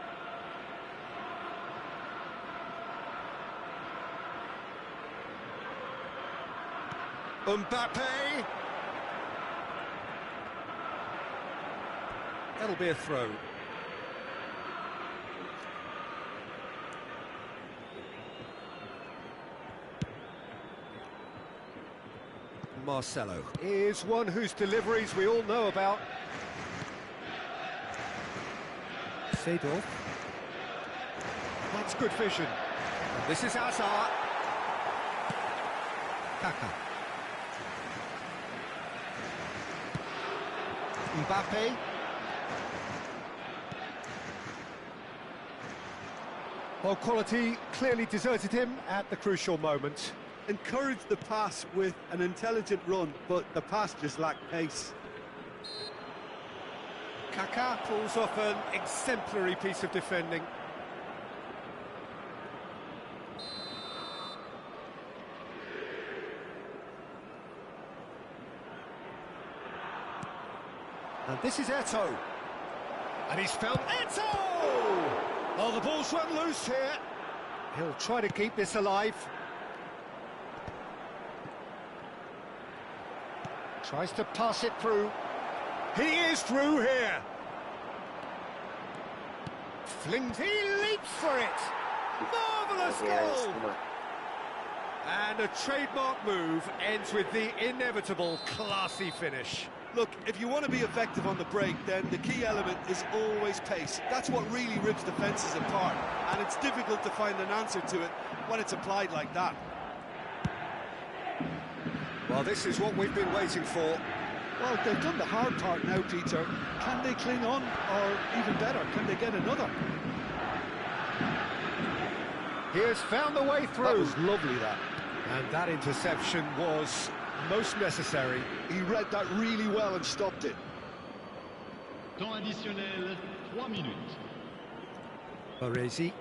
Mbappe! That'll be a throw. Marcelo is one whose deliveries we all know about. Seedorf. That's good vision. And this is ASA. Kaka. Mbappe. Well, quality clearly deserted him at the crucial moment. Encouraged the pass with an intelligent run, but the pass just lacked pace. Kaka pulls off an exemplary piece of defending. And this is Eto'o. And he's found Eto'o! Oh, the ball's run loose here. He'll try to keep this alive. Tries to pass it through. He is through here. Flings, he leaps for it. Marvellous goal. And a trademark move ends with the inevitable classy finish. Look, if you want to be effective on the break, then the key element is always pace. That's what really rips defences apart, and it's difficult to find an answer to it when it's applied like that. Well, this is what we've been waiting for. Well, they've done the hard part now, Peter. Can they cling on, or even better, can they get another? He has found the way through. That was lovely, that. And that interception was most necessary. He read that really well and stopped it. Temps additionnel, 3 minutes. Baresi.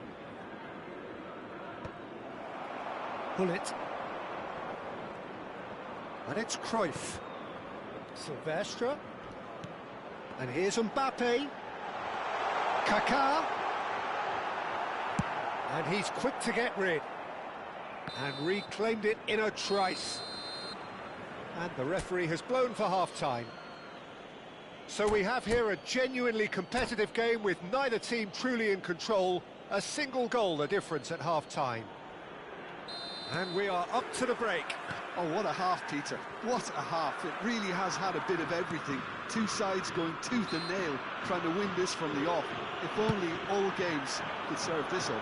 Pull it. And it's Cruyff. Silvestre. And here's Mbappe. Kaká. And he's quick to get rid. And reclaimed it in a trice. And the referee has blown for half-time. So we have here a genuinely competitive game with neither team truly in control. A single goal the difference at half-time. And we are up to the break. Oh, what a half, Peter. What a half. It really has had a bit of everything. Two sides going tooth and nail, trying to win this from the off. If only all games could serve this up.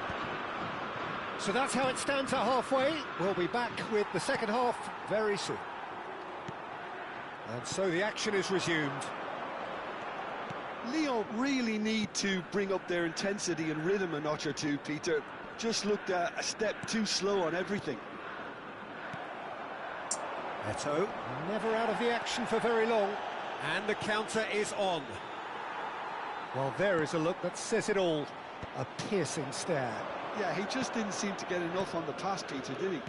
So that's how it stands at halfway. We'll be back with the second half very soon. And so the action is resumed. Lyon really need to bring up their intensity and rhythm a notch or two, Peter. Just looked a step too slow on everything. Eto'o never out of the action for very long. And the counter is on. Well, there is a look that says it all. A piercing stare. Yeah, he just didn't seem to get enough on the pass, Peter, did he?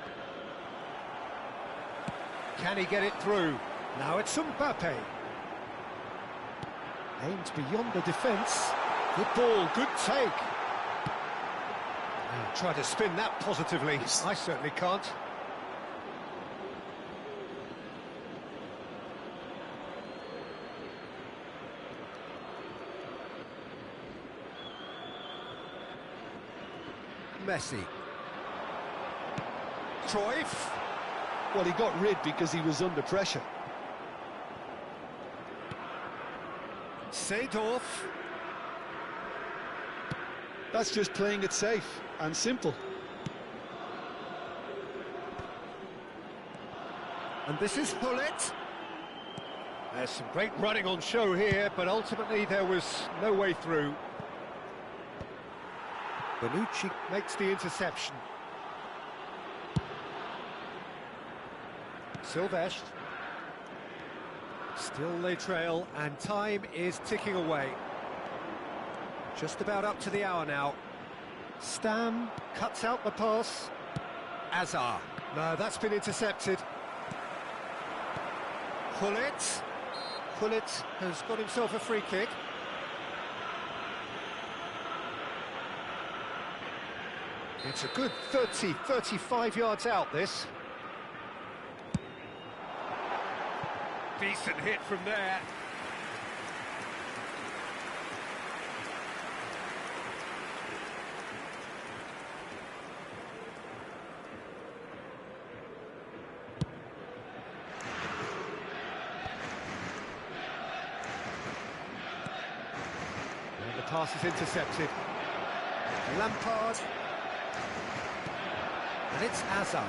Can he get it through? Now it's Mbappe. Aimed beyond the defence. Good ball, good take. Try to spin that positively. I certainly can't. Messi. Cruyff. Well, he got rid because he was under pressure. Seedorf. That's just playing it safe and simple. And this is Hullet. There's some great running on show here, but ultimately there was no way through. Bonucci makes the interception. Silvestre. Still they trail, and time is ticking away. Just about up to the hour now. Stam cuts out the pass. ASA. No, that's been intercepted. Hullet. Hullet has got himself a free kick. It's a good 30, 35 yards out, this. Decent hit from there. And the pass is intercepted. Lampard. And it's ASA.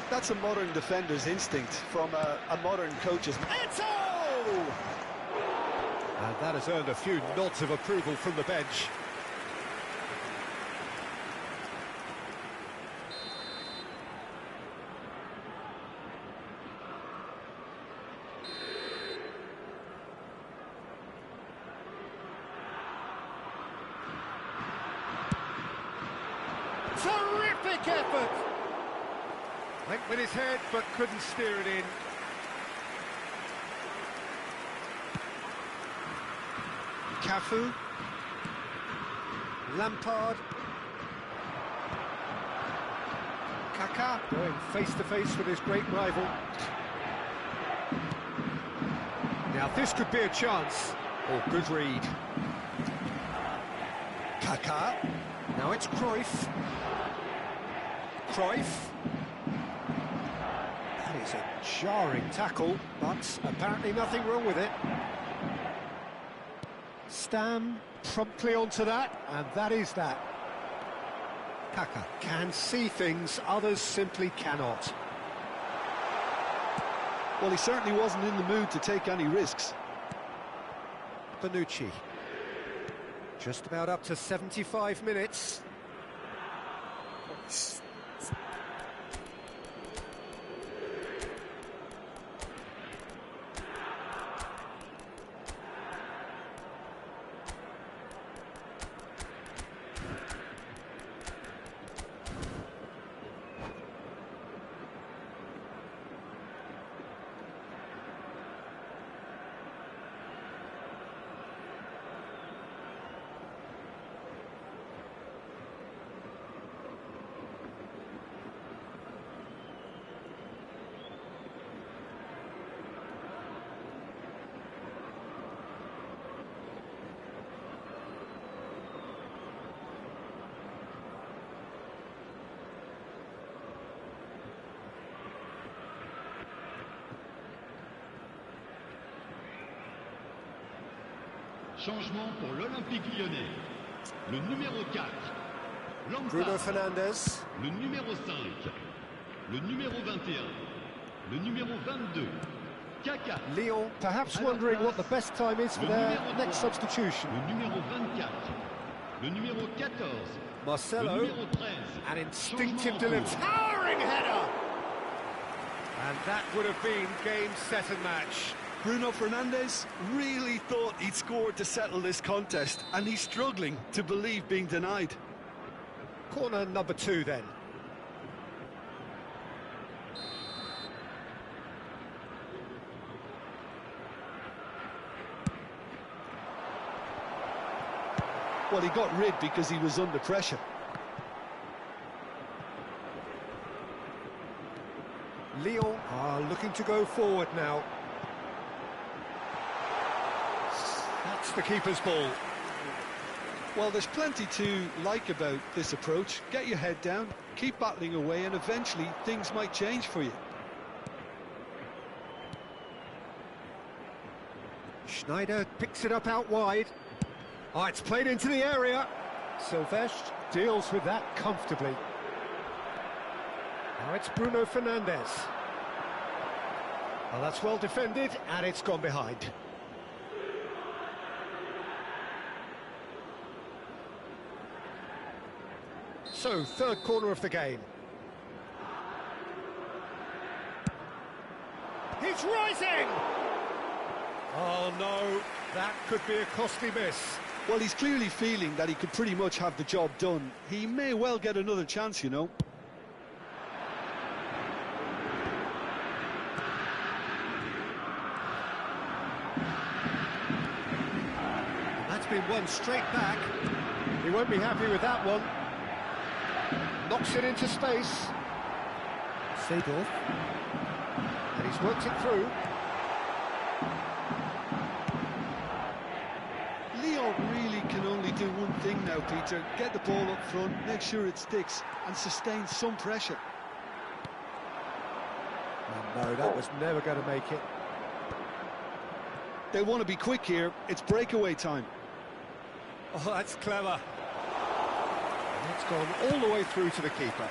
That's a modern defender's instinct from a modern coach's... Eto! And that has earned a few nods of approval from the bench. Terrific effort! Went with his head, but couldn't steer it in. Cafu. Lampard. Kaká going face-to-face with his great rival. Now this could be a chance. Oh, good read. Kaká. Now it's Cruyff. Cruyff. That is a jarring tackle, but apparently nothing wrong with it. Stam promptly onto that, and that is that. Kaká can see things others simply cannot. Well, he certainly wasn't in the mood to take any risks. Bonucci. Just about up to 75 minutes. Changement pour l'Olympique Lyonnais. Le numéro 4, Bruno Fernandes. Le numéro 5, le numéro 21, le numéro 22, Kaká. Lyon perhaps wondering what the best time is for their next substitution. Le numéro 24, le numéro 14, Marcelo, le numéro 13. an instinctive Changement delivery. pour- Towering header! And that would have been game, set and match. Bruno Fernandes really thought he'd scored to settle this contest, and he's struggling to believe being denied. Corner number 2 then. Well, he got rid because he was under pressure. Lyon are looking to go forward now. That's the keeper's ball. Well, there's plenty to like about this approach. Get your head down, keep battling away, and eventually things might change for you. Schneider picks it up out wide. Oh, it's played into the area. Silvestre deals with that comfortably. Now it's Bruno Fernandes. Well, that's well defended, and it's gone behind. So, third corner of the game. He's rising! Oh no, that could be a costly miss. Well, he's clearly feeling that he could pretty much have the job done. He may well get another chance, you know. That's been one straight back. He won't be happy with that one. Knocks it into space. Seedorf. And he's worked it through. Leon really can only do one thing now, Peter. Get the ball up front, make sure it sticks, and sustain some pressure. Oh, no, that was never going to make it. They want to be quick here. It's breakaway time. Oh, that's clever. And it's gone all the way through to the keeper.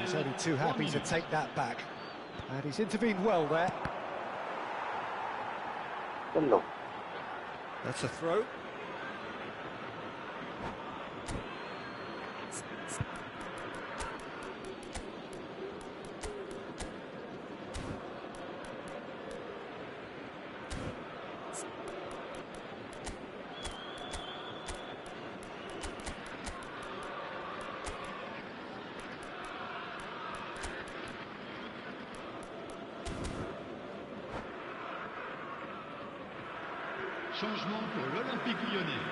He's only too happy to take that back. And he's intervened well there. That's a throw. Changement pour l'Olympique lyonnais.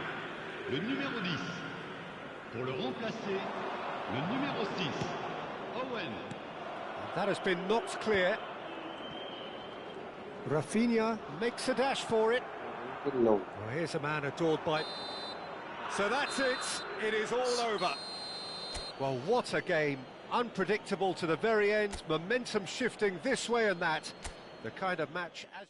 Le numéro 10. Pour le remplacer, le numéro 6. Owen. That has been knocked clear. Rafinha makes a dash for it. Well, here's a man adored by... So that's it. It is all over. Well, what a game. Unpredictable to the very end. Momentum shifting this way and that. The kind of match as...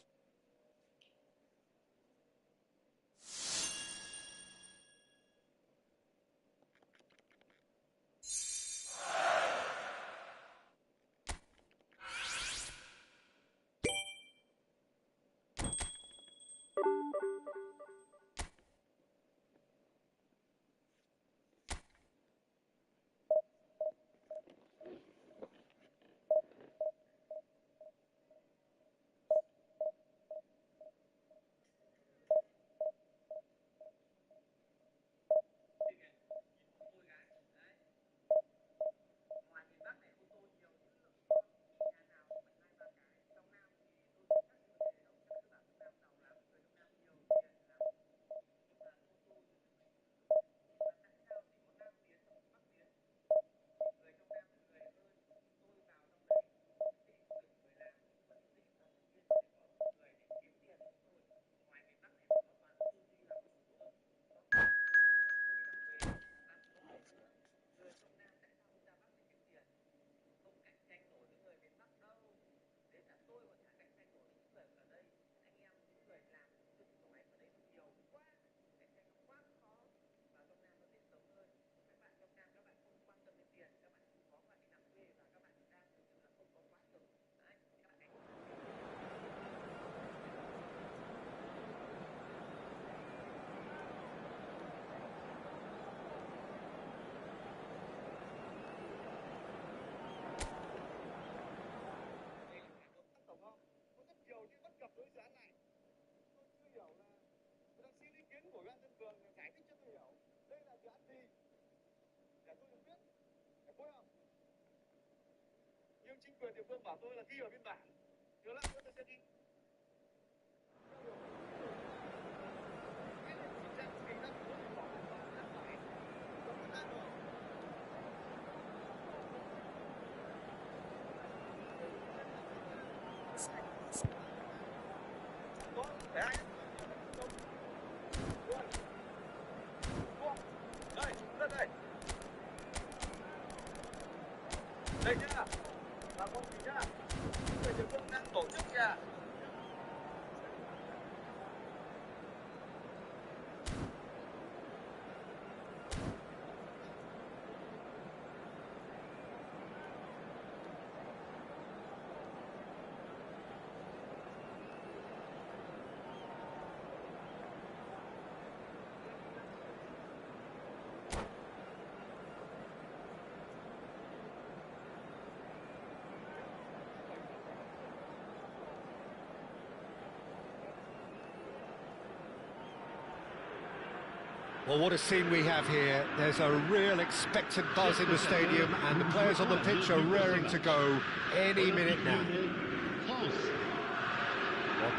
Nhưng chính quyền địa phương bảo tôi là ghi vào biên bản. Nhớ lắm nữa tôi sẽ ghi. Cái này chỉ xem kỳ ra thì tôi bỏ hoàn toàn là phải. Không có ăn rồi. Có, để ai? Đây, đây, đây. Đây nhá. Là không gì nhá. Người địa phương đang tổ chức nha. Well, what a scene we have here. There's a real expectant buzz in the stadium, and the players on the pitch are raring to go any minute now. Well,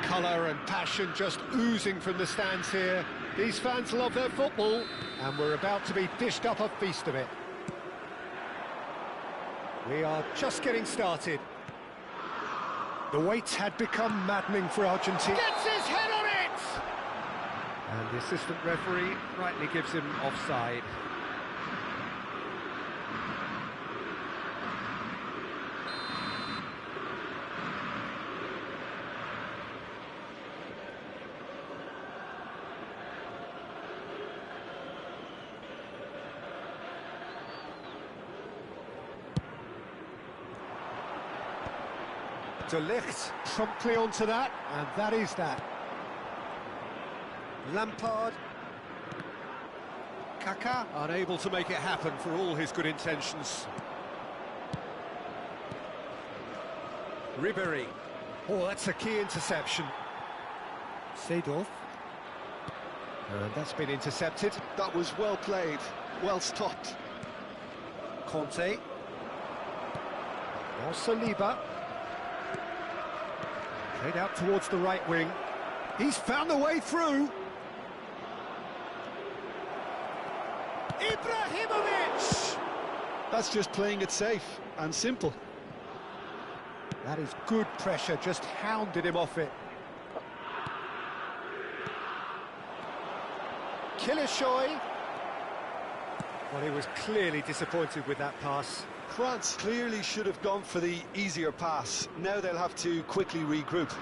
colour and passion just oozing from the stands here. These fans love their football, and we're about to be dished up a feast of it. We are just getting started. The wait had become maddening for Argentina. Gets his head on it! And the assistant referee rightly gives him offside. De Ligt promptly onto that, and that is that. Lampard. Kaká unable to make it happen for all his good intentions. Ribéry. Oh, that's a key interception. Seedorf. And that's been intercepted. That was well played, well stopped. Conte. Now Saliba. Played out towards the right wing. He's found the way through. Ibrahimovic! That's just playing it safe and simple. That is good pressure, just hounded him off it. Kilishoy. Well, he was clearly disappointed with that pass. France clearly should have gone for the easier pass. Now they'll have to quickly regroup.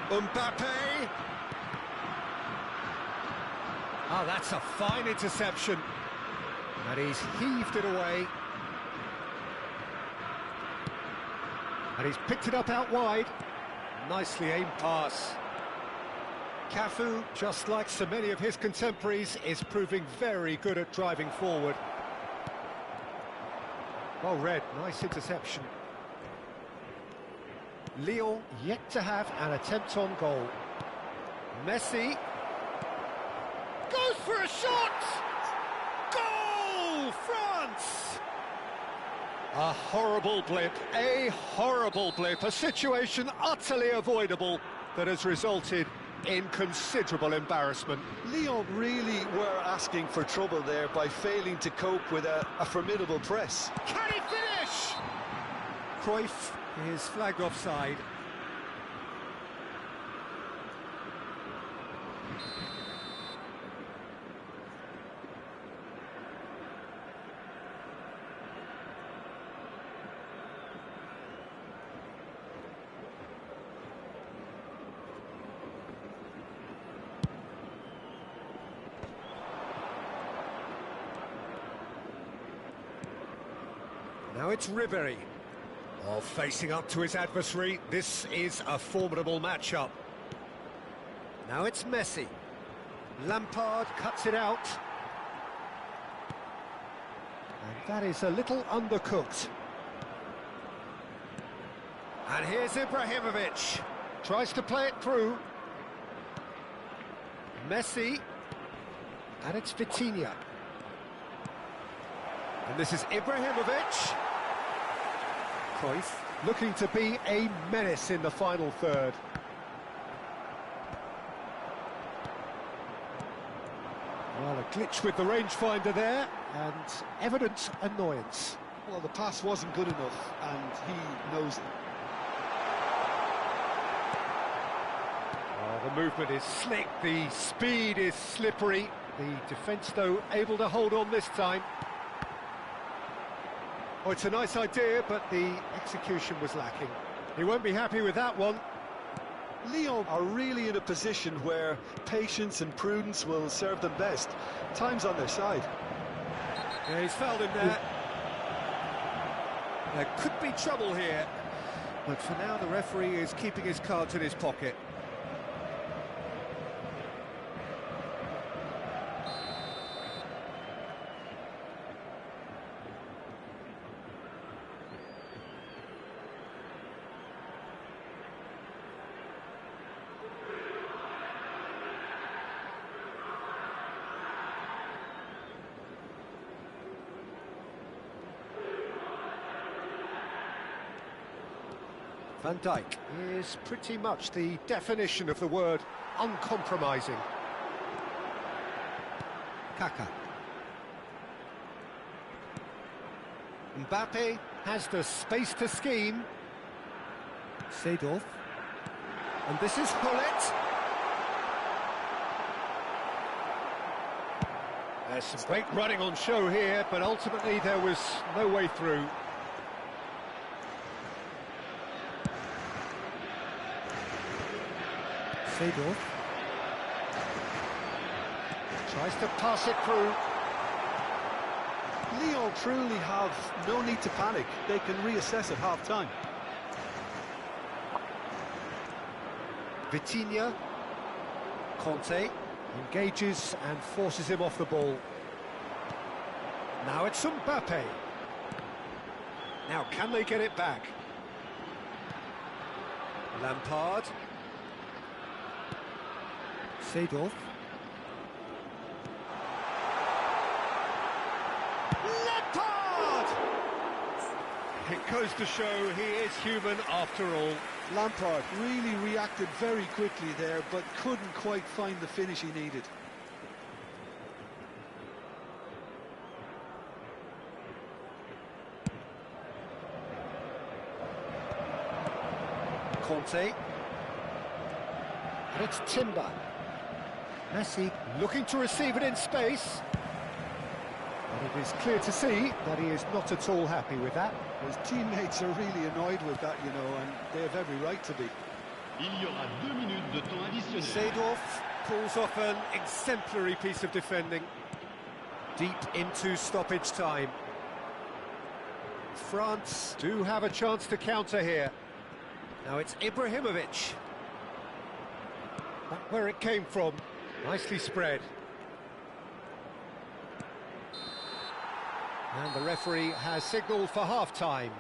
Mbappe. Oh, that's a fine interception. And he's heaved it away. And he's picked it up out wide. Nicely aimed pass. Cafu, just like so many of his contemporaries, is proving very good at driving forward. Well read, nice interception. Lyon yet to have an attempt on goal. Messi Goes for a shot! Goal, France! A horrible blip, a situation utterly avoidable that has resulted in considerable embarrassment. Lyon really were asking for trouble there by failing to cope with a formidable press. Can he finish? Cruyff is flagged offside. Now it's Ribéry. Oh, facing up to his adversary, this is a formidable matchup. Now it's Messi. Lampard cuts it out. And that is a little undercooked. And here's Ibrahimovic. Tries to play it through. Messi. And it's Vitinha. And this is Ibrahimovic. Cruyff looking to be a menace in the final third. Well, a glitch with the rangefinder there, and evident annoyance. Well, the pass wasn't good enough, and he knows it. Oh, the movement is slick, the speed is slippery. The defence, though, able to hold on this time. Oh, it's a nice idea, but the execution was lacking. He won't be happy with that one. Lyon are really in a position where patience and prudence will serve them best. Time's on their side. Yeah, he's fouled him there. There could be trouble here, but for now the referee is keeping his cards in his pocket. Van Dijk is pretty much the definition of the word uncompromising. Kaka. Mbappe has the space to scheme. Seedorf. And this is Hullet. There's some great running on show here, but ultimately there was no way through. Seedorf. Tries to pass it through. Lyon truly have no need to panic. They can reassess at half-time. Vitinha. Conte engages and forces him off the ball. Now it's Mbappe. Now can they get it back? Lampard. Seedorf. Lampard! It goes to show he is human after all. Lampard really reacted very quickly there, but couldn't quite find the finish he needed. Conte. And it's Timber. Messi looking to receive it in space. But it is clear to see that he is not at all happy with that. His teammates are really annoyed with that, you know, and they have every right to be. Il y aura 2 minutes de temps additionnel. Seedorf pulls off an exemplary piece of defending. Deep into stoppage time. France do have a chance to counter here. Now it's Ibrahimovic. Back where it came from. Nicely spread. And the referee has signalled for half-time.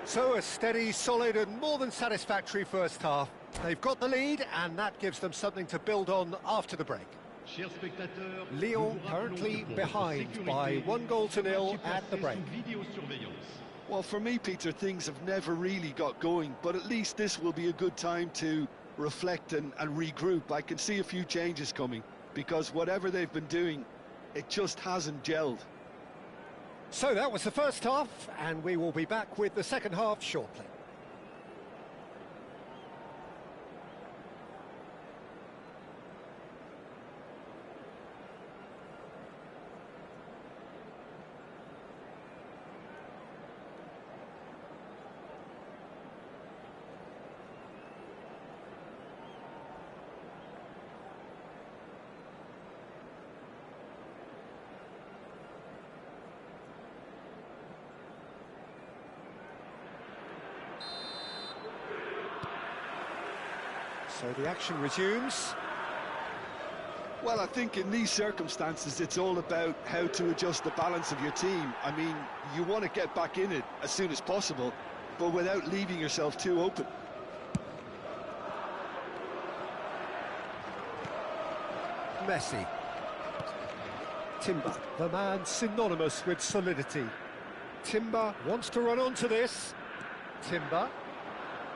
So a steady, solid and more than satisfactory first half. They've got the lead and that gives them something to build on after the break. Chers spectateurs, Lyon currently behind by 1-0 at the break. Well, for me, Peter, things have never really got going, but at least this will be a good time to reflect and regroup. I can see a few changes coming, because whatever they've been doing, it just hasn't gelled. So that was the first half, and we will be back with the second half shortly. So the action resumes. Well, I think in these circumstances, it's all about how to adjust the balance of your team. I mean, you want to get back in it as soon as possible, but without leaving yourself too open. Messi. Timber, the man synonymous with solidity. Timber wants to run onto this. Timber.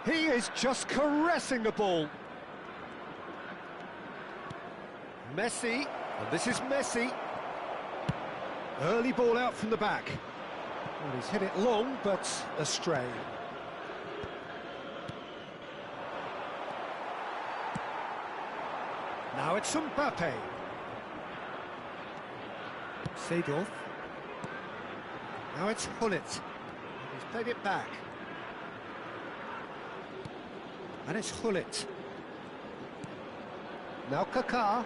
He is just caressing the ball. Messi, and this is Messi. Early ball out from the back. Well, he's hit it long, but astray. Now it's Mbappe. Seedorf. Now it's Hullet. He's played it back. And it's Hullet. Now Kaká.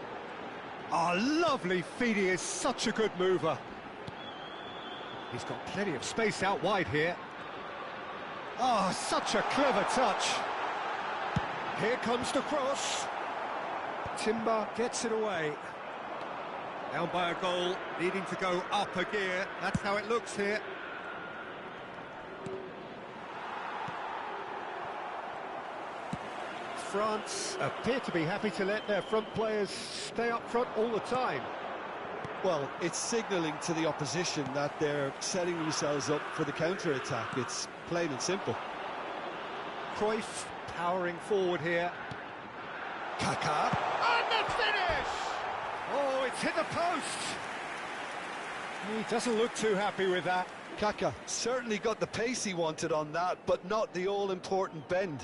Oh, lovely feed, he is such a good mover. He's got plenty of space out wide here. Oh, such a clever touch. Here comes the cross. Timber gets it away. Down by a goal, needing to go up a gear. That's how it looks here. France appear to be happy to let their front players stay up front all the time. Well, it's signalling to the opposition that they're setting themselves up for the counter-attack. It's plain and simple. Cruyff powering forward here. Kaká. And the finish! Oh, it's hit the post! He doesn't look too happy with that. Kaká certainly got the pace he wanted on that, but not the all-important bend.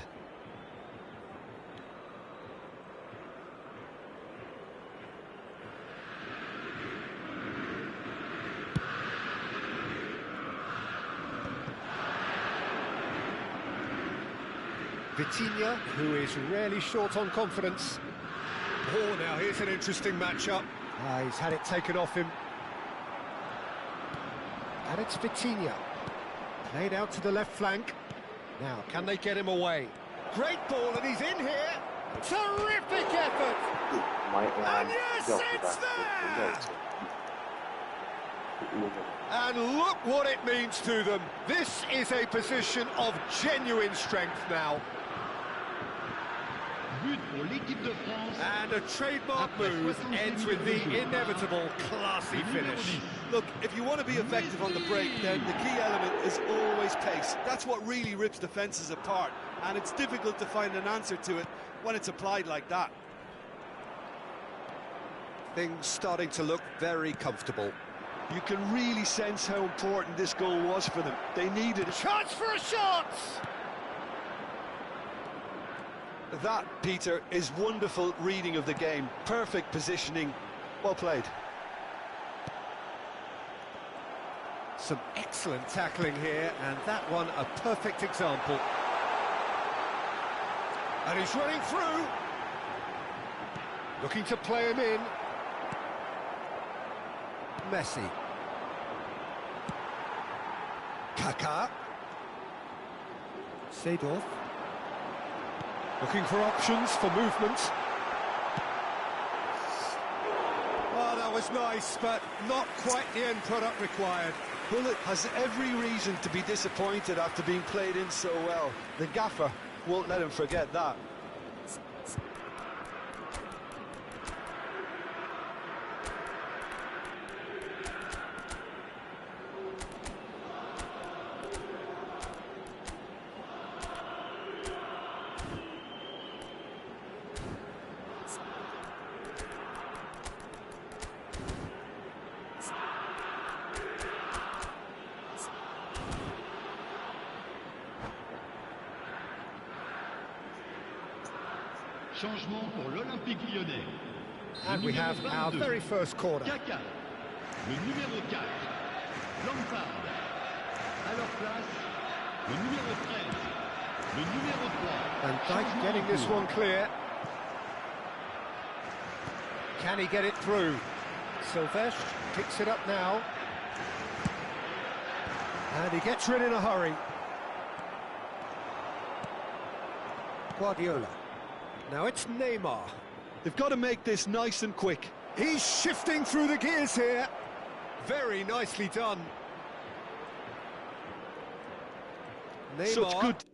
Vitinha, who is rarely short on confidence. Oh, now here's an interesting matchup. He's had it taken off him. And it's Vitinha. Played out to the left flank. Now, can they get him away? Great ball, and he's in here. Terrific effort! And yes, it's there! And look what it means to them. This is a position of genuine strength now. But pour l'équipe de France. And a trademark move ends with the inevitable classy finish. Look, if you want to be effective on the break, then the key element is always pace. That's what really rips defences apart, and it's difficult to find an answer to it when it's applied like that. Things starting to look very comfortable. You can really sense how important this goal was for them. They needed it. Chance for a shot! That, Peter, is wonderful reading of the game. Perfect positioning. Well played. Some excellent tackling here, and that one a perfect example. And he's running through. Looking to play him in. Messi. Kaká. Seedorf. Looking for options for movement. Oh, that was nice, but not quite the end product required. Bullet has every reason to be disappointed after being played in so well. The gaffer won't let him forget that. Changement pour l'Olympique Lyonnais. And we have our very first corner. Kaká, le numéro 4. Lampard. À leur place, le numéro 13. Le numéro 3. And Dyke getting this one clear. Can he get it through? Silvestre picks it up now. And he gets rid in a hurry. Guardiola. Now it's Neymar. They've got to make this nice and quick. He's shifting through the gears here. Very nicely done. Neymar. Such good